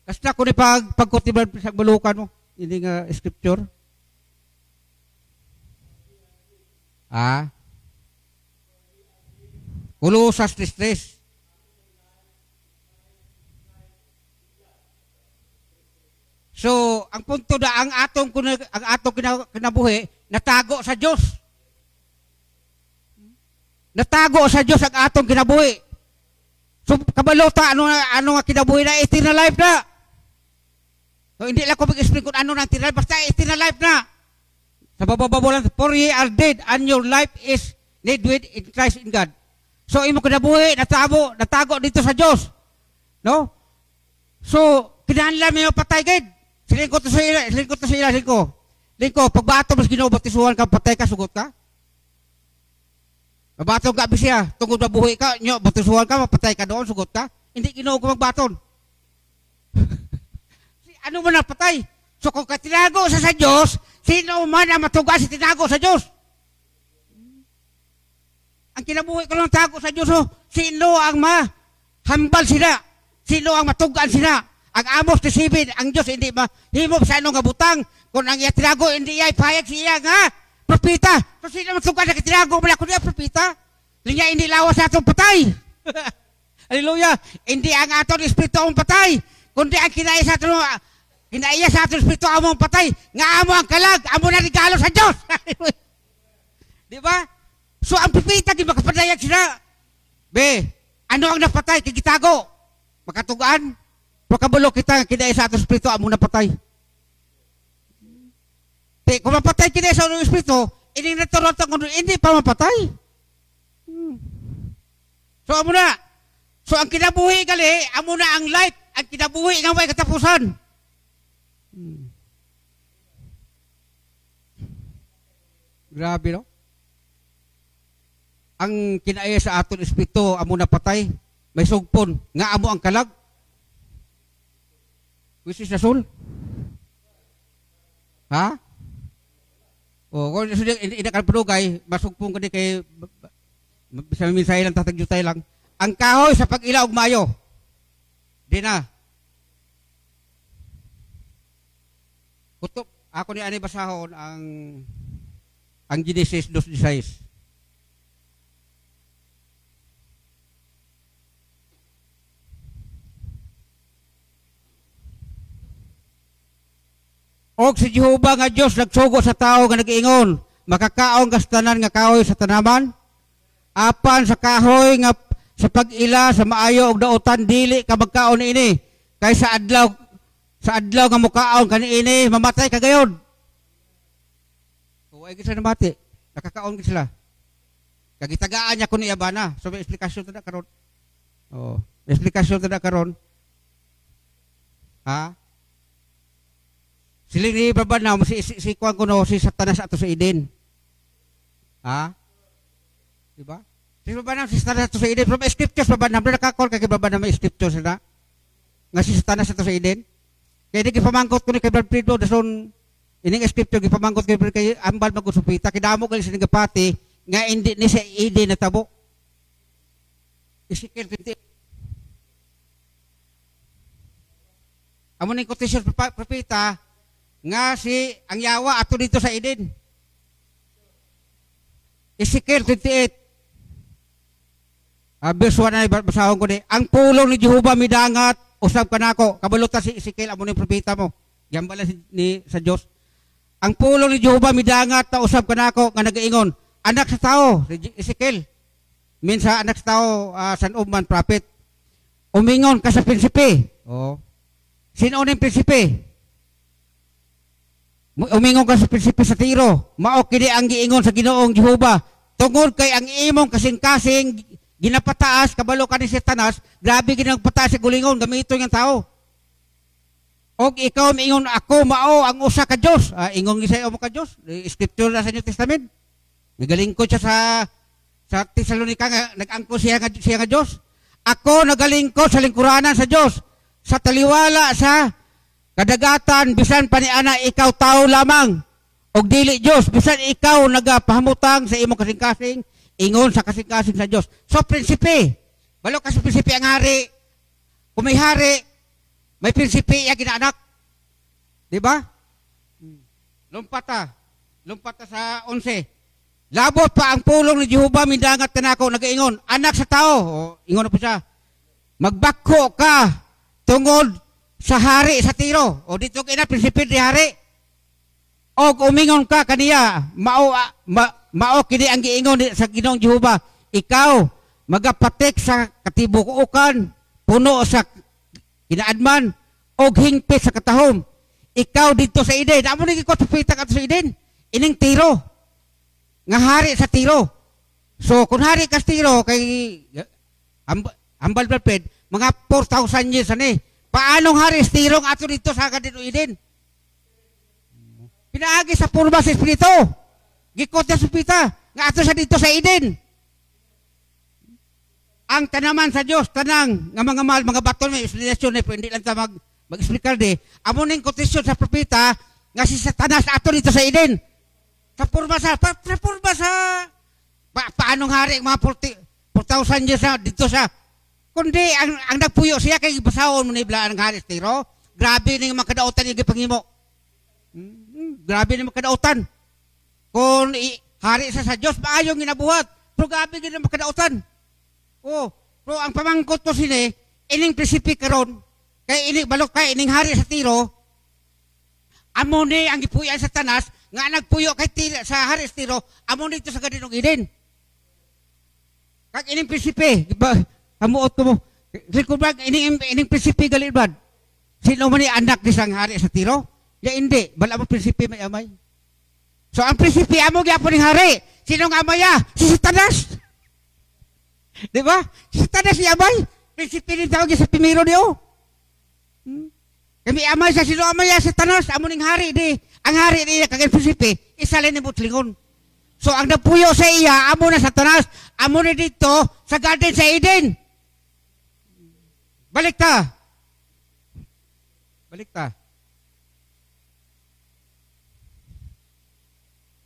Kasta ko ni pagkot ni Brad sa balukan mo. Hindi nga scripture. Colossus 3:3. So, ang punto na ang atong kinabuhi natago sa Dios. Natago sa Dios ang atong kinabuhi. So, kabalota ano nga kinabuhi na eternal life na. So, hindi lang ko mag-explain kung ano ng eternal life, basta eternal life na. Sa babababolan, for ye are dead and your life is laid with in Christ in God. So, imo kinabuhi, natago dito sa Diyos. No? So, kinahanglan mo patay gid. Silingko to sa ila. Lingko, pagbato mas ginobotisuhan ka, patay ka, sugot ka. Mabaton ka siya, tungod mabuhi ka, nyo, botisuhan ka, mapatay ka doon, sugot ka. Hindi ginoo ko magbaton. Ano man napatay? So kung katinago sa Diyos, sino man ang matugas sa tinago sa Diyos? Ang kinabuhi ko lang tago sa Diyos, sino ang mahambal sila? Sino ang matugan sila? Ang Amos 7, ang Diyos hindi mahimop sa anong kabutang. Kung ang iya tinago, hindi iya ipahayag siya nga propita. So sino matugan sa kitinago mo na kung iya propita? Linya hindi lawas sa atong patay. Hallelujah. Hindi ang atong espiritu ang patay. Kundi ang kinaya sa atong espiritu among patay. Nga amo ang kalag, amo na regalo sa Diyos. Di ba? So ang propeta gid makapadayag sila. Be, ano ang napatay kay gitago? Makatugaan. Pagkabulo kita kinay sa atong espiritu amo napatay. Te kung mapatay kinay sa atong espiritu, ini natural ta kuno hindi pa mapatay. So amo na. So ang kinabuhi gali, amo na ang life, ang kinabuhi nga way katapusan. Grabe no? Ang kinaaya sa aton espiritu amo na patay, may sugpon nga amo ang kalag. Which is the soul? Ha? O kung hindi ka padugay, masugpon ka di kay sa minsay lang tatagyutay lang. Ang kahoy sa pag-ilaw og maayo. Di na. Kutok ako ni ani basahon ang Genesis 2:16. Og si Jehovah nga Dios nagsugo sa tao nga nag-iingon, makakaon ka sa tanan nga kahoy sa tanaman, apan sa kahoy nga sa pag-ila sa maayo og daotan dili ka magkaon ini, kay sa adlaw nga mukaon kaniini mamatay ka gayod. So ay gid sila mati, nakakaon gid sila. Kagitagaan niya kun iabana. So may explanation tada karon. Oh, may explanation tada karon. Ha? Siling ni babanaw si kuan kuno si Satanas ato sa Eden. Ha? Di ba? Si babanaw si Satanas ato sa Eden from scriptures babanaw nakakol kay babanaw may scriptures na. Nga si Satanas ato sa Eden. Kaya di gipamangkot ko ni kay Brad Frido dason ining scripture gipamangkot kay ambal magusupita kidamo gali sa nagapati nga hindi ni sa Eden natabo. Ezekiel 20. Amo ning quotation propeta nga si ang yawa ato dito sa Eden. Ezekiel 28. Verse 1 na basahon ko ni. Ang pulong ni Jehovah midangat, usab kanako. Kabalutan si Ezekiel amo ning propeta mo. Gambala ni sa Dios. Ang pulong ni Jehovah midangat ta usab kanako nga nagaingon, anak sa tao, Ezekiel. Minsa anak sa tao San Obman prophet. Umingon ka sa prinsipe. Oh. Sino ning prinsipe? Umingon ka sa prinsipe sa Tiro, mao kini ang giingon sa Ginoong Jehovah, tungod kay ang imong kasing-kasing ginapataas kabalo ka ni Satanas, grabe ginang pataas sa gulingon gamito ng tao. Og ikaw miingon ako mao ang usa ka Dios. Ingon ni sa mo ka Dios, scripture sa New Testament. Nagalingkod siya sa Tesalonica nga nag-angko siya nga Dios. Ako nagalingkod sa lingkuranan sa Dios, sa taliwala sa kadagatan, bisan pa ni ana ikaw tao lamang og dili Dios, bisan ikaw nagapahamutang sa imong kasing-kasing ingon sa kasing-kasing sa Dios. So prinsipe, balo ka sa prinsipe ang hari. Kung may hari, may prinsipe ya ginaanak. Di ba? Lumpata sa 11. Labot pa ang pulong ni Jehovah midangat kanako nagaingon, anak sa tao, ingon na po siya. Magbako ka tungod sa hari sa Tiro. O dito kina prinsipe di hari. O umingon ka kaniya, mao kini ang giingon sa Ginoong Jehovah. Ikaw magapatek sa katibukuan, puno sa kinaadman og hingpit sa katahom. Ikaw dito sa Eden. Amo ni ko tupita ka sa Eden. Ining Tiro. Nga hari sa Tiro. So kung hari ka sa Tiro kay ambal blaped, mga 4,000 years ani. Paanong hari sa Tiro ato dito sa kadino Eden? Pinaagi sa purba sa espiritu. Gikot na supita nga ato sa dito sa Eden. Ang tanaman sa Dios tanang nga mga mahal mga baton may explanation na hindi lang ta mag-explicar di. Amo ning quotation sa propeta nga si Satanas ato dito sa Eden. Sa purba sa paanong hari mga 4,000 years na dito sa kundi ang nagpuyo siya kay basahon mo ni blaan ng hari sa Tiro. Grabe ning mga kadautan yung gipangimo. Grabe ning mga kadautan. Kung hari sa Dios maayong ginabuhat, pero grabe gid ang mga kadautan. Oh, pero ang pamangkot ko sini, ining prinsipe karon, kay ining balok kay ining hari sa Tiro, amo ni ang gipuy-an sa Satanas nga nagpuyo kay sa hari Tiro, amo dito sa Garden of Eden. Kag ining prinsipe, iba hamuot ko mo. Record ining prinsipe galibad. Sino man ni anak ni sang hari sa Tiro? Ya hindi, bala mo prinsipe may amay. So ang prinsipe amo gyapon ning hari. Sino nga amaya? Si Satanas. Di ba? Si Satanas si amay. Prinsipe din tawag sa primero niyo. Kami amay sa sino amaya si Satanas, amo ning hari di. Ang hari di kag prinsipe, isa lang ni butlingon. So ang napuyo sa iya, amo na Satanas, amo na dito sa Garden sa Eden. Balik ta.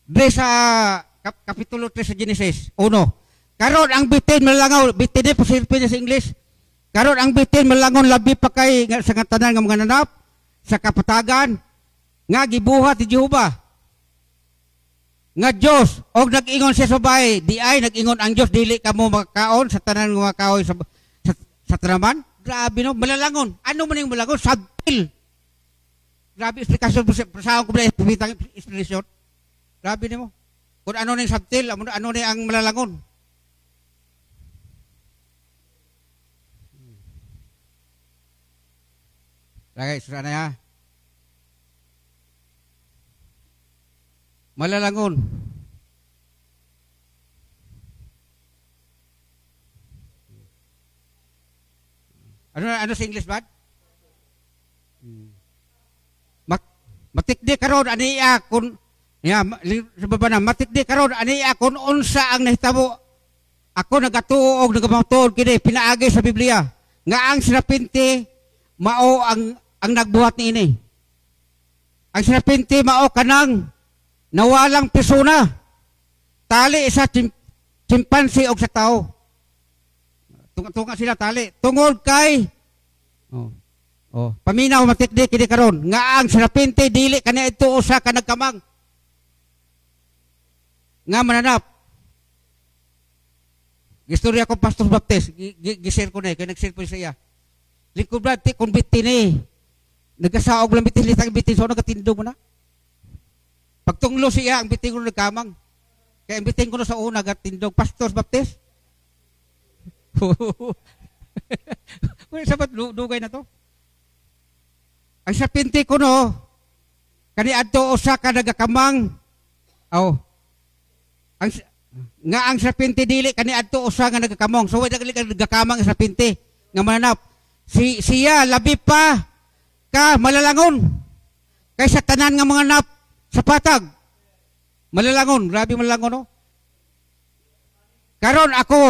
Di sa kapitulo 3 sa Genesis, 1. Karon ang bitin malangaw, bitin po sa English. Karon ang bitin malangon labi pa kay sa tanan nga mga nanap sa kapatagan nga gibuhat ni Jehova. Nga Dios og nag-ingon siya sa bahay, di ay nag-ingon ang Dios dili kamo makakaon sa tanan nga mga kahoy sa tanaman. Grabe no, malalangon. Ano man yung malangon? Subtil. Grabe explanation sa ko bala pitang explanation. Grabe nimo. Kung ano ning subtil, ano ni ang malalangon. Lagay, susana ya. Malalangon. Ano sa English bad? Matikdi karon aniya kun ya sa baba na matikdi karon aniya kun unsa ang nahitabo. Ako nagatuo og nagamatuod kini pinaagi sa Biblia nga ang serpente mao ang nagbuhat ni ini. Ang serpente mao kanang nawalang persona. Tali sa chimpanzee og sa tao. Tunga sila tali. Tungod kay paminaw matikdi kini karon nga ang serpente dili kani ito usa ka nagkamang. Nga mananap. Gistorya ko Pastor Baptist, gisir ko na kay nag-share po siya. Lingkod brad ti kon bitin eh. Nagasaog lang bitin litang bitin so nagatindog mo na. Pagtunglo siya ang bitin ko nagkamang. Kaya ang bitin ko na sa una gatindog Pastor Baptist. Kung sabat dugay na to. Ang serpente ko no, kani adto usa ka nagakamang. Ang serpente dili kani adto usa nga nagakamong. So wala gali nagakamang ang serpente nga mananap. Siya labi pa ka malalangon kaysa tanan nga mga nap sa patag. Malalangon, grabe malalangon no. Karon ako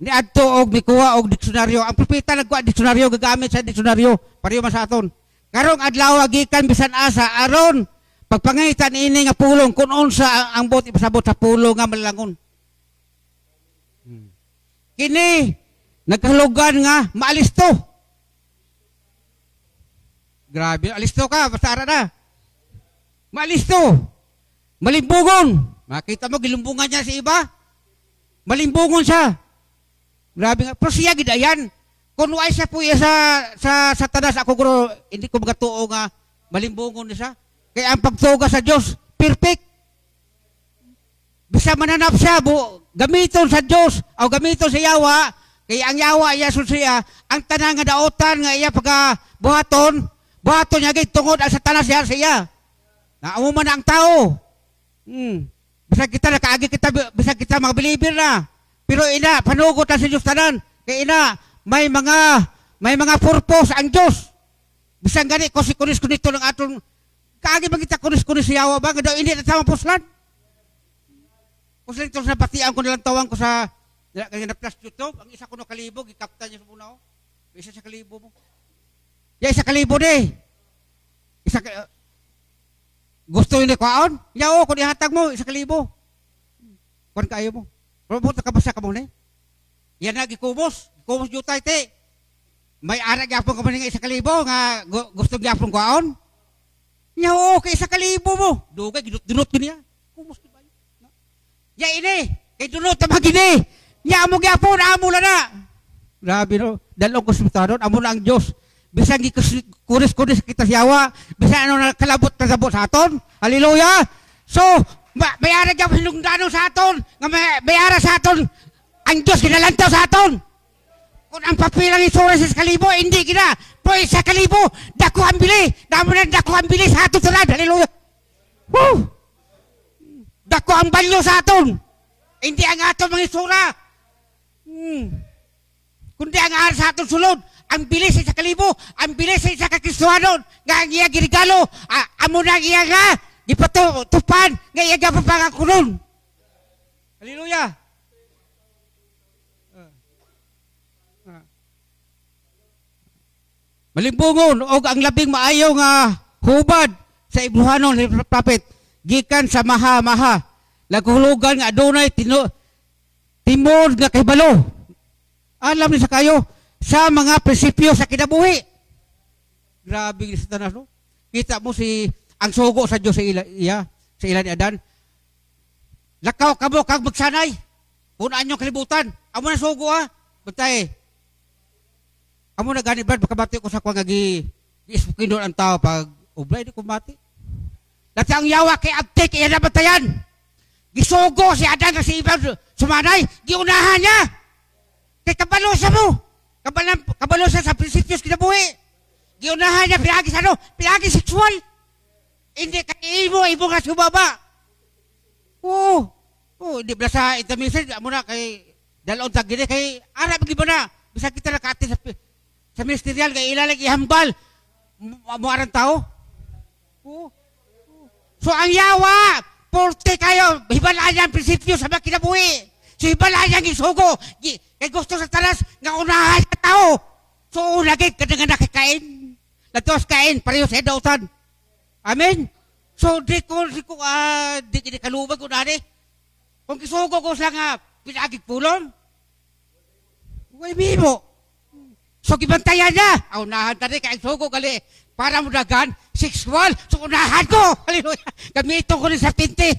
ni adto og mikuha og diksyonaryo. Ang propeta nagkuha diksyonaryo gagamit sa diksyonaryo pareho man sa aton. Karong adlaw gikan bisan asa aron pagpangitan ini nga pulong kun unsa ang bot ipasabot sa pulo nga malalangon. Kini nagkalugan nga maalisto. Grabe, alisto ka, basta ara na. Maalisto. Malimbungon. Makita mo gilumbungan niya sa iba. Malimbungon siya. Grabe nga. Pero siya gidayan. Kung wala siya po sa Satanas, ako guro, hindi ko magatuo nga malimbungon niya. Kaya ang pagtuga sa Diyos, perfect. Bisa mananap siya, gamiton sa Diyos, o gamiton sa Yawa, kaya ang Yawa, yasun siya, ang tanang nga daotan, nga iya pagka buhaton niya, tungod ang Satanas siya. Naumuman na ang tao. Bisa kita nakaagi bisa kita mga believer na. Pero ina, panugot na sa Diyos tanan. Kaya ina, may mga purpose ang Diyos. Bisang gani, kunis nito ng atong, kaagi ba kita kunis sa Yawa ba? Daw hindi na tamang puslan. Puslan ito sa patian ko nalang tawang ko sa, na-plus YouTube, ang isa ko no kalibo, gikapta niya sa muna ko. Isa sa kalibo mo. Isa kalibo di. Gusto yun ni kwaon? Yaw, kung ihatag mo, isa kalibo. Kuan kayo mo. Pero buta ka ba siya ka mo ni? Yan na, gikubos jutay te. May arag yapon ka ba nga isa kalibo, nga gusto yapon kwaon? Yaw, kay isa kalibo mo. Dugay, dunot ko niya. Kubos ko ba yun? Ya ini, kay dunot na magini. Ya mo yapon, amo na na. Grabe no, dalong kusultaron, amo na ang Diyos. Bisa kunis kita siyawa, bisa ano na kalabot sa aton. Hallelujah! So, mayara dyan hinungdanon sa aton, nga mayara sa aton, ang Diyos ginalantaw sa aton. Kung ang papilang insurance sa kalibo, hindi gina. Pero sa kalibo, dako ang bili. Damo na dako ang bili sa aton tulad. Hallelujah. Woo! Dako ang balyo sa aton. Hindi ang aton mga isura. Kundi ang aral sa aton sulod. Ang bilis sa kalibo, ang bilis sa kakristuhanon, nga ang iya girigalo, amo na iya nga, ipatupan, nga iya nga papangakunon. Hallelujah. Malimbungon, o ang labing maayaw nga hubad sa Ibruhanon ni Prophet, gikan sa maha-maha, laghulugan nga adunay timod nga kahibalo. Alam ni sa kayo, sa mga prinsipyo sa kinabuhi. Grabe ni Satanas, no? Kita mo ang sugo sa Diyos sa ila ni Adan. Lakaw ka mo kag magsanay. Punaan yung kalibutan. Amo na sugo ha. Bantay. Amo na gani Brad, makabati ko sa kwa nga gi-ispukin doon ang tao pag ublay di kumati. Dati ang yawa kay Abtik, iya na batayan. Gisugo si Adan nga si Ibang sumanay, giunahan niya. Kay kabalosa mo. Kabalosa sa prinsipyos kinabuhi. Giunahan niya pinagi sa ano? Pinagi sexual. Hindi kay imo nga sumaba. Hindi ba sa intermission, amo na kay dalawang tag gini, kay arap giba na. Bisa kita nakati sa ministerial, kay ilalag ihambal. Muarang tao. So ang yawa, porte kayo, hibalaan niya ang prinsipyo sa mga kinabuhi. So hibalaan niya ang isugo. Kay gusto sa talas, nga unahan ka tao. So lagi ka na nakikain. Latos kain, pareho sa edautan. Amen? So di kalubag ko na rin. Kung kisugo ko sa nga pinagig pulon, huwag mo. So gibantayan niya. Unahan ka rin, kaya sugo gali. Para mo dagan, sexual. So unahan ko. Hallelujah. Gamitin ko rin sa pinti.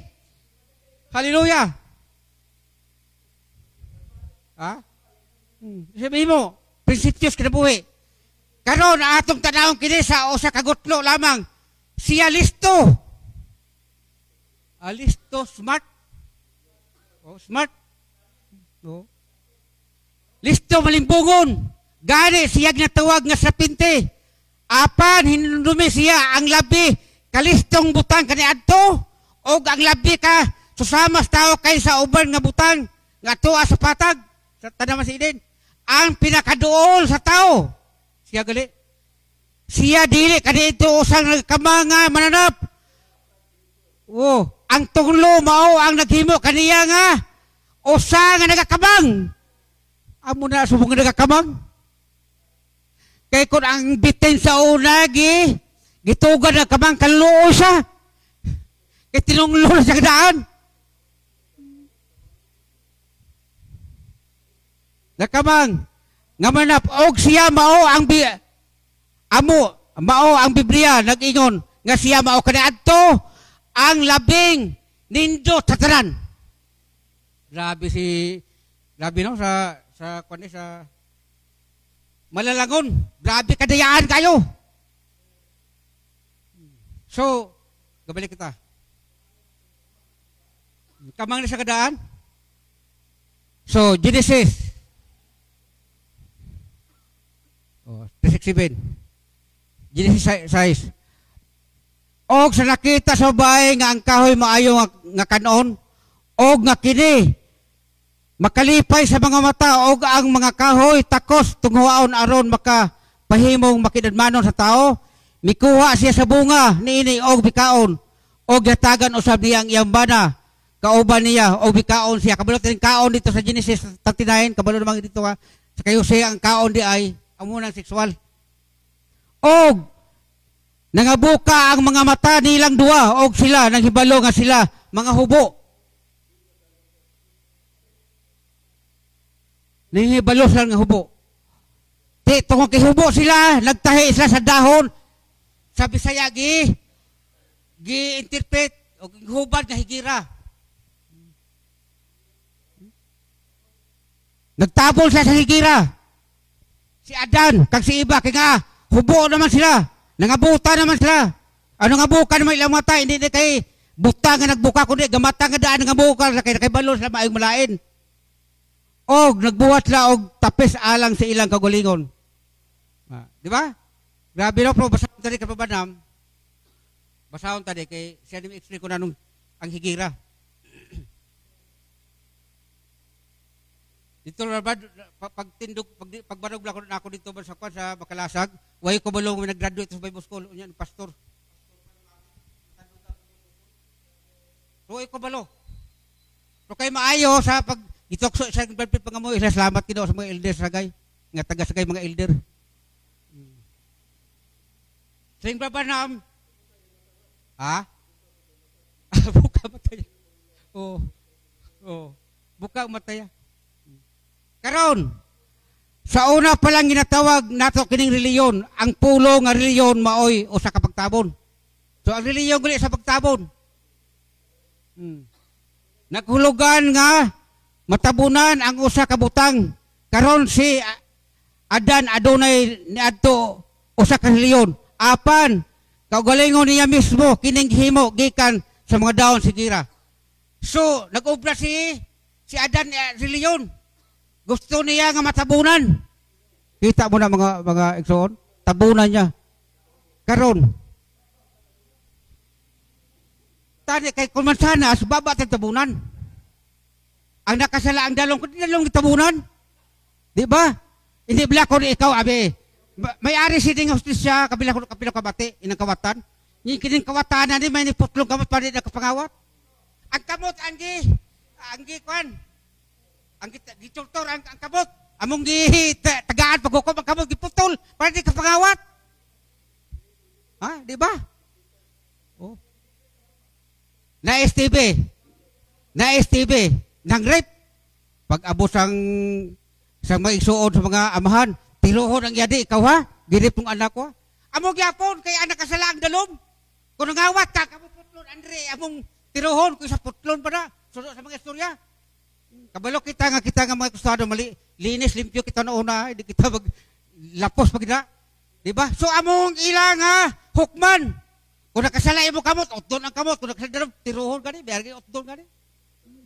Hallelujah. Ha? Sabihin mo, prinsipyos kinabuhi. Karon na atong tanawang kini sa o sa kagutlo lamang. Siya listo. Listo, smart. Smart. Listo, malimbungon. Gani, siyag na tawag nga sa pinti. Apan, hinundumi siya ang labi. Kalistong butang kaniadto. O ang labi ka, susamas tao kay sa uban nga butang. Nga tuwa sa patag. Sa tanaman si Eden. Ang pinakaduol sa tao. Siya gali. Siya dili kanito usang nagkamanga mananap. Ang tunglo mao ang naghimo kaniya nga usa nga nagakamang. Amo na subong nga nagakamang. Kay kun ang bitin sa una gitugan na kamang kaluo siya. Kay tinunglo na sa daan. Nakamang nga manap og siya mao ang mao ang Biblia nag-ingon nga siya mao kaniadto ang labing nindot sa tanan. Grabe no sa kuan sa Malalangon. Grabe kadayaan kayo. So, gabalik kita. Kamang na sa kadaan. So, Genesis 3:7. Genesis 6. Og sa nakita sa bahay nga ang kahoy maayo nga kanon, og nga kini makalipay sa mga mata, og ang mga kahoy takos tunghuaon aron makapahimong makidadmanon sa tao, mikuha siya sa bunga niini og bikaon, og gatagan usab niya ang iyang bana, kauban niya og bikaon siya. Kabalo tin kaon dito sa Genesis 39, kabalo namang dito sa kayo siya ang kaon di ay amunang sexual. Og nangabuka ang mga mata nilang duwa, og sila nanghibalo nga sila mga hubo. Nanghibalo sila nga hubo. Tungkol kay hubo sila, nagtahi sila sa dahon. Sa Bisaya gi-interpret og hubad nga higira. Nagtabol sila sa higira. Si Adan kag si Iba kay nga hubo naman sila. Nangabuta naman sila. Ano nga buka naman ilang mata, hindi kay Butang nga nagbuka kundi gamatang nga daan nga buka kay balon sa maayong malain. Og nagbuhat la og tapis alang sa ilang kagulingon. Di ba? Grabe no, pero basahon tadi ka pabanam. Basahon tadi kay siya ni explain ko nanong ang higira. Dito na ba, pagbarog lang ako dito ba sa Makalasag, way ko balong may nag-graduate sa Bible School, unyan, pastor. So, way ko balo. So, kayo maayo sa pag, ito sa pangamoy, salamat kino sa mga elder sa gay, nga taga sa gay mga elder. Sing ba nam? Ha? Buka mataya. Buka mataya. Karon, sa una pa lang ginatawag nato kining reliyon, ang pulo nga reliyon maoy o sa kapagtabon. So ang reliyon gali sa pagtabon. Naghulugan nga matabunan ang usa ka butang. Karon si Adan adunay niadto usa ka reliyon. Apan kaugalingon niya mismo kining himo gikan sa mga daon sigira. So nag-obra si Adan reliyon. Gusto niya nga matabunan. Kita mo na mga igsoon, tabunan niya. Karon. Tani kay kumansanas baba tag tabunan. Ang nakasala ang dalong tabunan. Di ba? Hindi bala ko ni ikaw abi. May-ari si ding hostisya kabila kabati inang kawatan. Ni kining kawatan ni may niputlong kamot pa din nakapangawat. Ang kamot anggi kwan. Ang giturtor ang kabot among tagaan paghukom ang kabot giputol para di kapangawat. Ha, di ba? Oh. Na STB nang rape pag abot sa mga isuod sa mga amahan, tiluhon ang yadi ikaw ha, girip ng anak ko. Among gyapon kay anak kasala ang dalom. Kung nangawat ka kabot putlon Andre among tiruhon kung sa putlon pa na sudo sa mga istorya. Kabalo kita nga mga kustado mali linis limpyo kita na una hindi kita lapos pag na. Di ba? So among ilang hukman. Kung nakasala mo kamot, otdon ang kamot. Kung nakasala tiruhon gani, bergi otdon gani.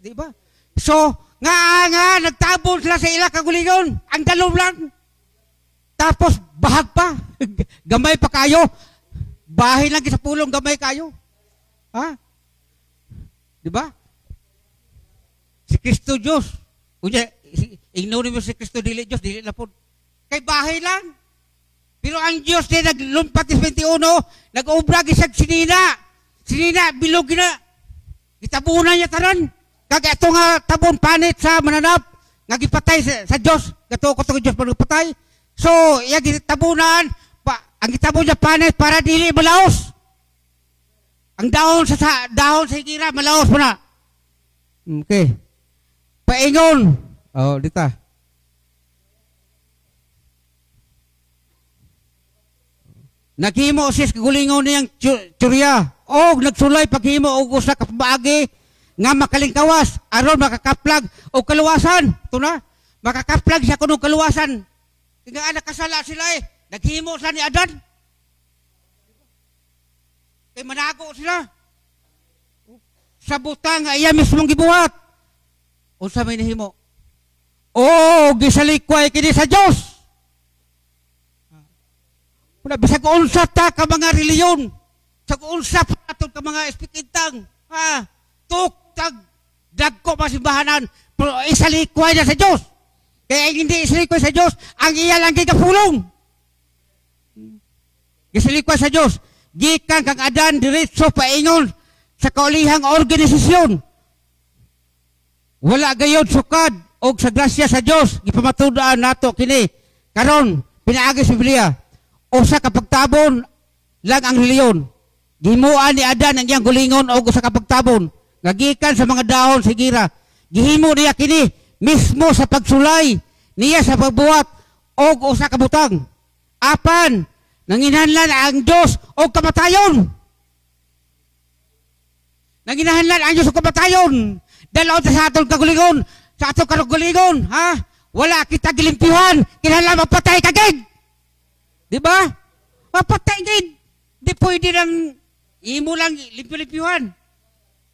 Di ba? So nga nagtabon sila sa ilang kagulingon. Ang dalom lang. Tapos bahag pa. Gamay pa kayo. Bahay lang sa pulong gamay kayo. Ha? Di ba? Si Kristo Diyos. Kunya, ignorin mo si Kristo, dili Diyos, dili na po. Kay bahay lang. Pero ang Diyos din, naglumpat is 21, nag-ubra gisag sinina. Sinina, bilog na. Gitabunan niya tanan. Kaya ito nga tabon panit sa mananap. Nga gipatay sa Diyos. Gato ko ito Diyos panagpatay. So, iya gitabunan, ang gitabon niya panit para dili malaos. Ang dahon sa higira, malaos mo na. Okay. Paingon. Oh, dita. Naghimo sis kagulingon niyang tsurya. O, nagsulay paghimo o usa ka paagi nga makalingkawas aron makakaplag o kaluwasan. Ito na. Makakaplag siya kuno kaluwasan. Kaya anak kasala sila naghimo sa ni Adan. Kay manago sila. Sa butang nga iya mismong gibuhat. Unsa may nahimo? Gisalikway kini sa Dios. Wala bisag unsa ta ka mga reliyon. Sa unsa pa aton ka mga espikintang. Tuktag dagko masimbahanan pero isalikway na sa Dios. Kaya hindi isalikway sa Dios, ang iya lang gigapulong. Isalikway sa Dios. Gikan kang Adan diretso paingon sa kaulihang organisasyon. Wala gayod sukad og sa grasya sa Dios gipamatud-an nato kini karon pinaagi sa Biblia usa ka pagtabon lang ang reliyon. Gihimuan ni Adan ang iyang gulingon og usa ka pagtabon nga gikan sa mga dahon sa gira. Gihimo niya kini mismo sa pagsulay niya sa pagbuhat og usa ka butang. Apan nanginahanglan ang Dios og kamatayon. Nanginahanglan ang Dios og kamatayon. Dalaw sa atong kagulingon, sa atong kagulingon, ha? Wala kita gilimpihan, kinahanglan mapatay kagid. Di ba? Mapatay gid. Di pwede lang imo lang limpyo-limpyuhan.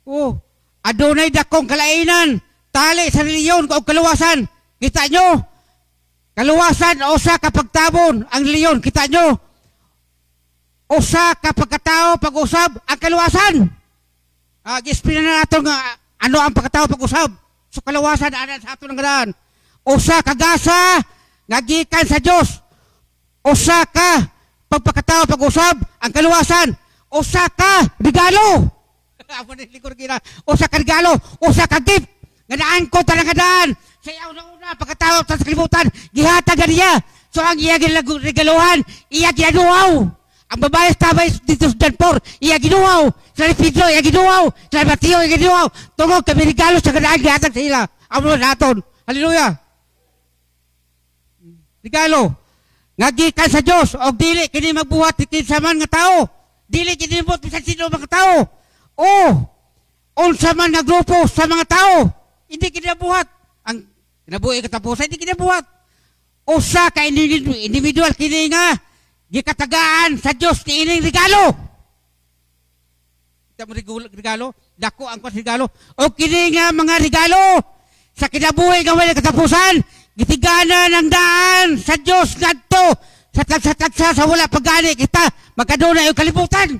Oh, adunay dakong kalainan, tali sa reliyon o kaluwasan. Kita nyo? Kaluwasan, usa ka pagtabon ang reliyon. Kita nyo? Usa ka pagkatao pag-usab ang kaluwasan. Gispina na nato nga ano ang pagkatao pag-usab. So kaluwasan anan sa ato ng gadaan. Usa ka gasa nga gikan sa Dios. Usa ka pagkatao pag-usab ang kaluwasan. Usa ka regalo. Amo ni likod kina. Usa ka regalo, usa ka gift. Nga naan ko talaga daan. Sa iyaw na una pagkatao sa kalibutan, gihatag niya. So ang iya regaluhan, iya ginuwaw. Ang babae tabay dito sa Danpor, iya ginuwaw. Sa Pedro, iya ginuwaw. Sa Mateo, iya ginuwaw. Tungod kami regalo sa kanaan, gihatag sa ila. Amo naton. Hallelujah. Regalo. Nga gikan sa Diyos, o dili kini magbuhat kinsa man nga tao. Dili kini magbuhat sa sino mga tao. O, unsa man nga grupo sa mga tao. Hindi kinabuhat. Ang kinabuhi katapusan, hindi kinabuhat. Usa ka individual kini nga gikatagaan sa Dios ni ining regalo. Kita mo regalo, dako ang regalo. O kini nga mga regalo sa kinabuhi nga wala katapusan, gitigana ng daan sa Dios ngadto sa tagsa sa wala pagani kita magkaduna yung kalibutan.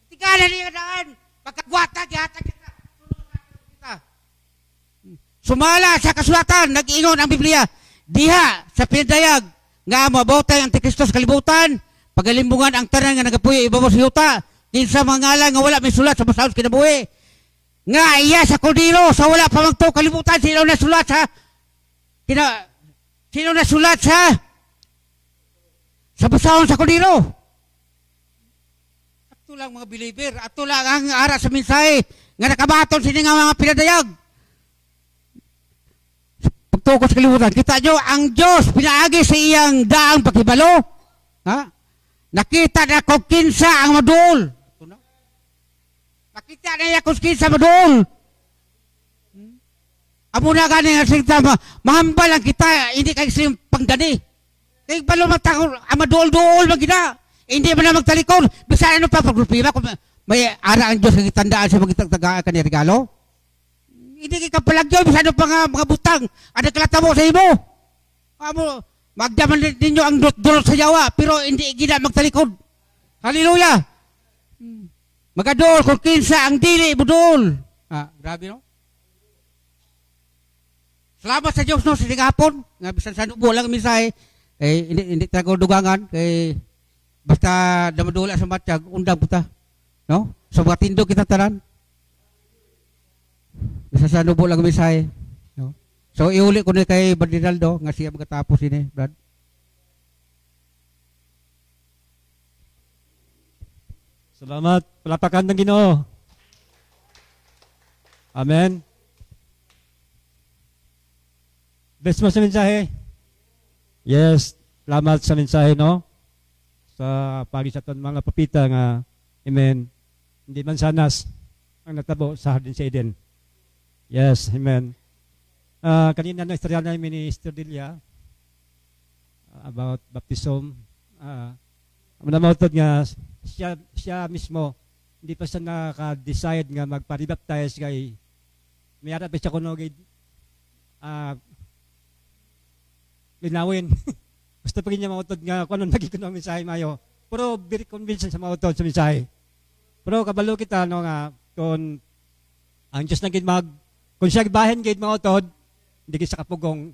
Tigana niya daan, pagkagwata gihatag kita. Sumala sa kasulatan, nag-ingon ang Biblia, diha sa pinadayag nga mabotay ang Antikristo sa kalibutan, pagalimbungan ang tanan nga nagapuyo ibabaw sa yuta, kinsa mga ngalan nga wala may sulat sa basahon kinabuhi. Nga iya sa kordero sa wala pa magtuo kalibutan, sino na sulat sa basahon sa kordero. Ato lang mga believer, ato lang ang ara sa mensahe nga nakabaton sini nga mga pinadayag. Pagtukos kalibutan, kita nyo, ang Diyos pinaagi sa iyang daang paghibalo. Ha? Nakita na kung kinsa ang madul. Nakita na niya kung kinsa madul. Amo na gani nga singta, mahambal ang kita, hindi kayo silang pangdani. Kaya balo magtakol, ang madul-duol magina. Hindi mo na magtalikon. Bisa ano pa pagrupiba, kung may ara ang Diyos ang itandaan sa magitagtagaan ka ni regalo. Hindi ka palagyo, bisano pa nga mga butang, ada kalata mo sa imo. Magdaman ninyo ang dulot sa yawa, pero hindi gina magtalikod. Hallelujah! Magadol, kung kinsa ang dili, budol. Grabe no? Salamat sa Diyos no, sa hapon. Nga bisan sa nubo lang minsahe, hindi tayo dugangan, basta damadula sa matiyag, undang puta. No? So matindo kita tanan. Bisa sa nubo lang misay. No? So iuli ko ni kay Bardinaldo nga siya magkatapos ini, Brad. Salamat. Palapakan ng Ginoo. Amen. Bless mo sa mensahe. Yes. Salamat sa mensahe, no? Sa pagi sa mga papita nga, amen. Hindi man sanas ang natabo sa Hardin sa Eden. Yes, amen. Kanina na istorya namin ni Sister Delia about baptism. Manamotod nga siya mismo hindi pa siya naka-decide nga magpa-rebaptize kay may harap siya kuno linawin. Gusto pa rin niya mautod nga kung anong naging kuno ang mensahe mayo. Pero very convinced sa mautod sa mensahe. Pero kabalo kita no nga kung ang Diyos na kung siya bahin gate mautod, hindi sa kapugong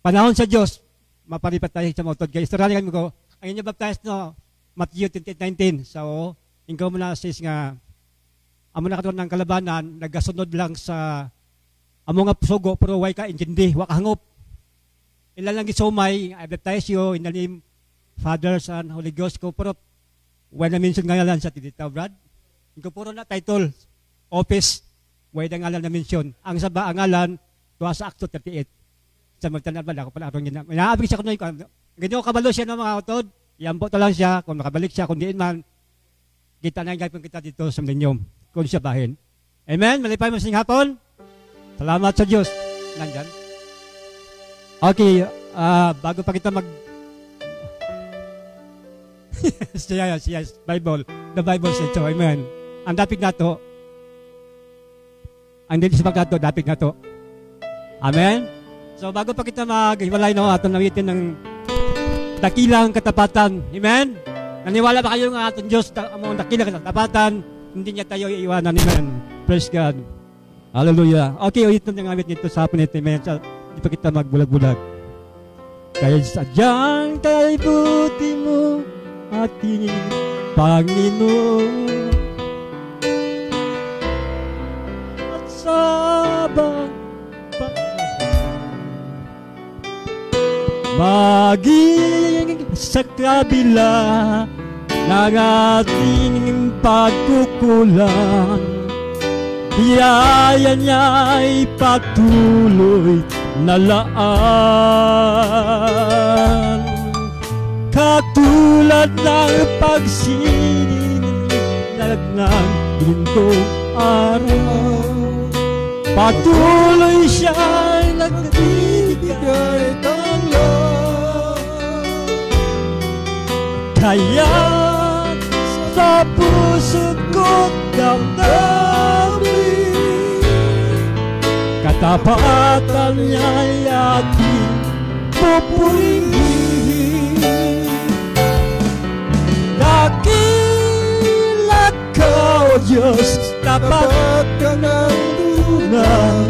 panahon sa Diyos, mapalipat tayo sa mautod. Kaya istorya nga ko, ang inyo baptize no, Matthew 28:19. So, ingkaw mo na sis nga, amo na katuan ng kalabanan, nagasunod lang sa amo nga sugo, pero way ka intindi, wakahangop. Ilan lang gisumay, I baptize you in the name Father, Son, Holy Ghost ko, pero way na mention nga lang sa titita, Brad. Ingkaw puro na title, office, way na ngalan na mention. Ang saba, ang ngalan, tuwa sa Acto 38. Sa magtanan ba, ako pala arong yun. Inaabig siya kunoy, ganyan kabalo siya ng mga utod. Iambo ta lang siya, kung makabalik siya, kung diin man, kita na yung kita dito sa Millennium, kung siya bahin. Amen? Malipay mo sing hapon. Salamat sa Diyos. Nandyan. Okay, bago pa kita yes, Bible. The Bible says so. Amen. Ang dapit na to, Ang dili sa pagkato, dapit nga to. Amen? So, bago pa kita maghiwalay, no, atong nawitin ng dakilang katapatan. Amen? Naniwala ba kayo nga atong Diyos, ang dakilang katapatan, hindi niya tayo iiwanan. Amen? Praise God. Hallelujah. Okay, ulit na ngawit nito sa hapon nito. Amen? So, hindi pa kita magbulag-bulag. Kaya sadyang kay buti mo ating Panginoon at sabang maging sa kabila ng ating pagkukulang, biyaya niya'y patuloy na laan. Katulad ng pagsininag ng lindong araw, patuloy siya'y nagbibigay ng love. Kaya sa puso ko't damdamin, katapatan niya'y ating pupurihin. Dakila ka, O Diyos, tapat ka ng tunay,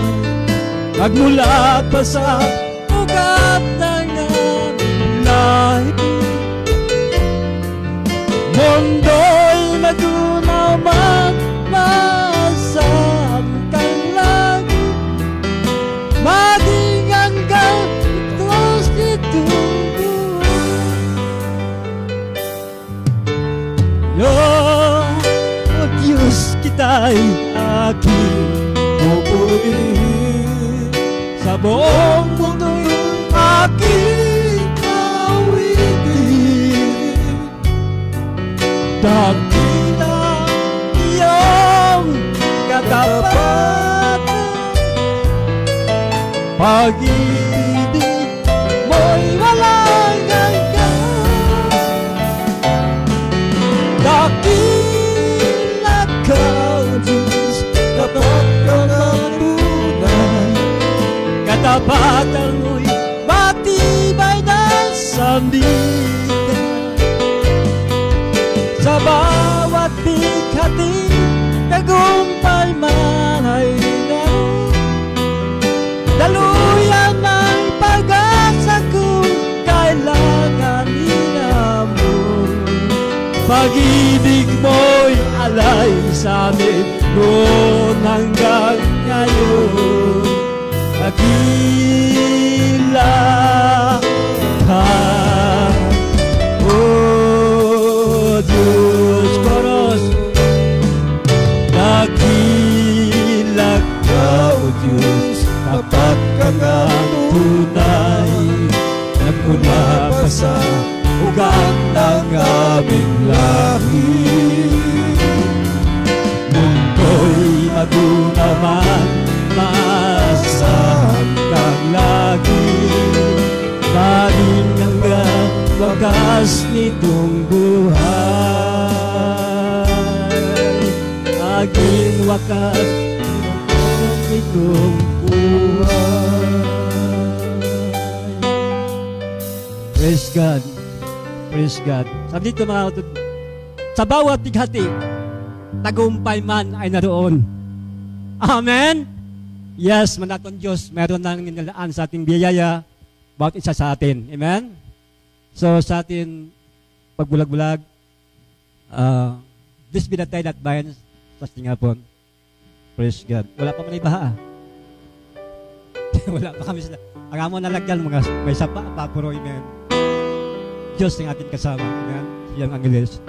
magmula pa sa ugat ng aming lahi. Mundo'y nagunaw man, nasaan kang langit, maging hanggang tuwas nitong buhay. O Diyos, kita'y aking pupurihin, sa buong mundo'y aking awitin. Dakila iyong katapatan, pag-ibig mo'y walang hanggan. Dakila ka, Diyos, tapat ka ng tunay, katapatan mo'y matibay na sandigan. Sa bawat bigati, tagumpay man ay naroon. Daluyan ng pag-asa kung kailangan mo. Pag-ibig mo'y alay sa amin noon hanggang ngayon. Dakila ka, Diyos koros, dakila ka, O Diyos, tapat ka ng tunay, nagmula pa sa ugat ng aming lahi. Mundo'y magunaw man, masaan kang lagi, maging hanggang wakas nitong buhay, aging wakas nitong buhay. Praise God. Praise God. Sabi dito mga kapatid, sa bawat bighati, tagumpay man ay naroon. Amen? Yes, manaton Diyos, meron nang nilalaan sa ating biyaya, bawat isa sa atin. Amen? So sa atin pagbulag-bulag, this be the time that binds sa tingapon. Praise God. Wala pa man ibaha. Wala pa kami sila. Ang amo nalagyan mga may sapa, papuro, amen. Diyos ng ating kasama. Amen. Siyang Angeles.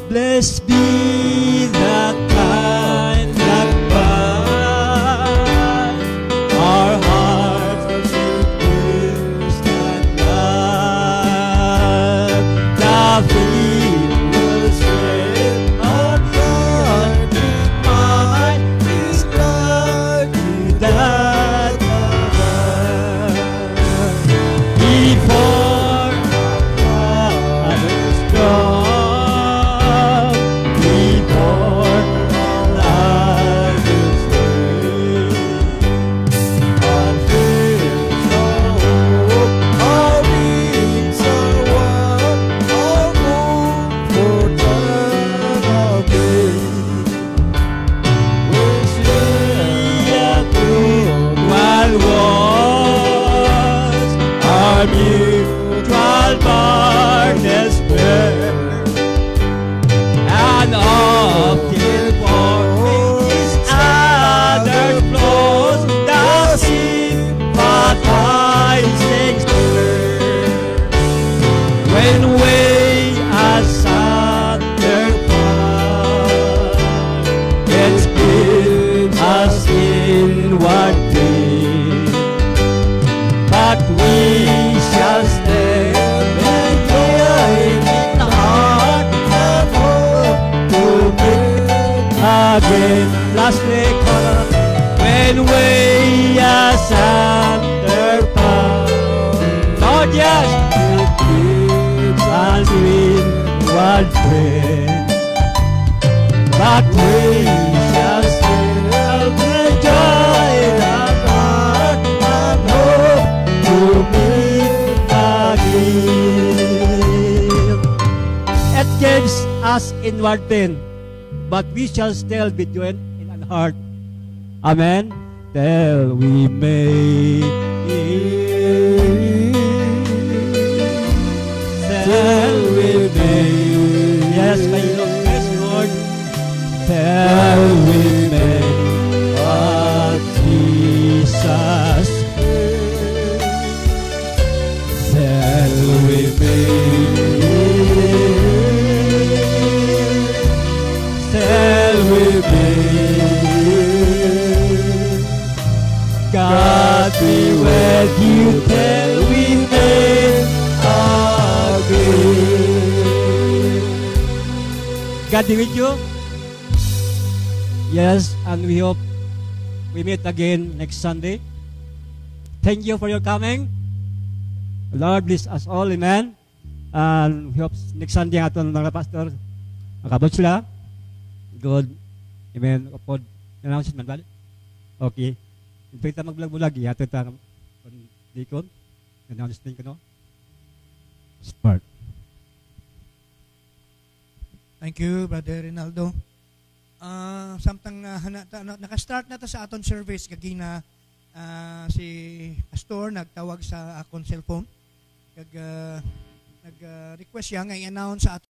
Blessed be the kind that binds our hearts with instant love. The feelings with our heart and mind is like that love. Before our heart is gone, before when we asunder part. Lord, yes, and inward pain, but we shall still enjoy the heart and hope to meet again. It gives us inward pain, but we shall still be joined in an heart. Amen. Till we may. Till we may. Yes, my Lord. Yes, Lord. Till we may. What Jesus. Till we may. Till we may. God be with you till we meet again. God be with you. Yes, and we hope we meet again next Sunday. Thank you for your coming. Lord bless us all, amen. And we hope next Sunday ang aton mga pastor makabot sila. Good. Amen. Upod announcement ba? Okay. Ipita magbulag-bulag, yato ita dikon. Announcement ko no. Start. Thank you, Brother Rinaldo. Samtang naka-start na ta sa aton service kagina si pastor nagtawag sa akong cellphone kag nag-request siya nga i-announce sa aton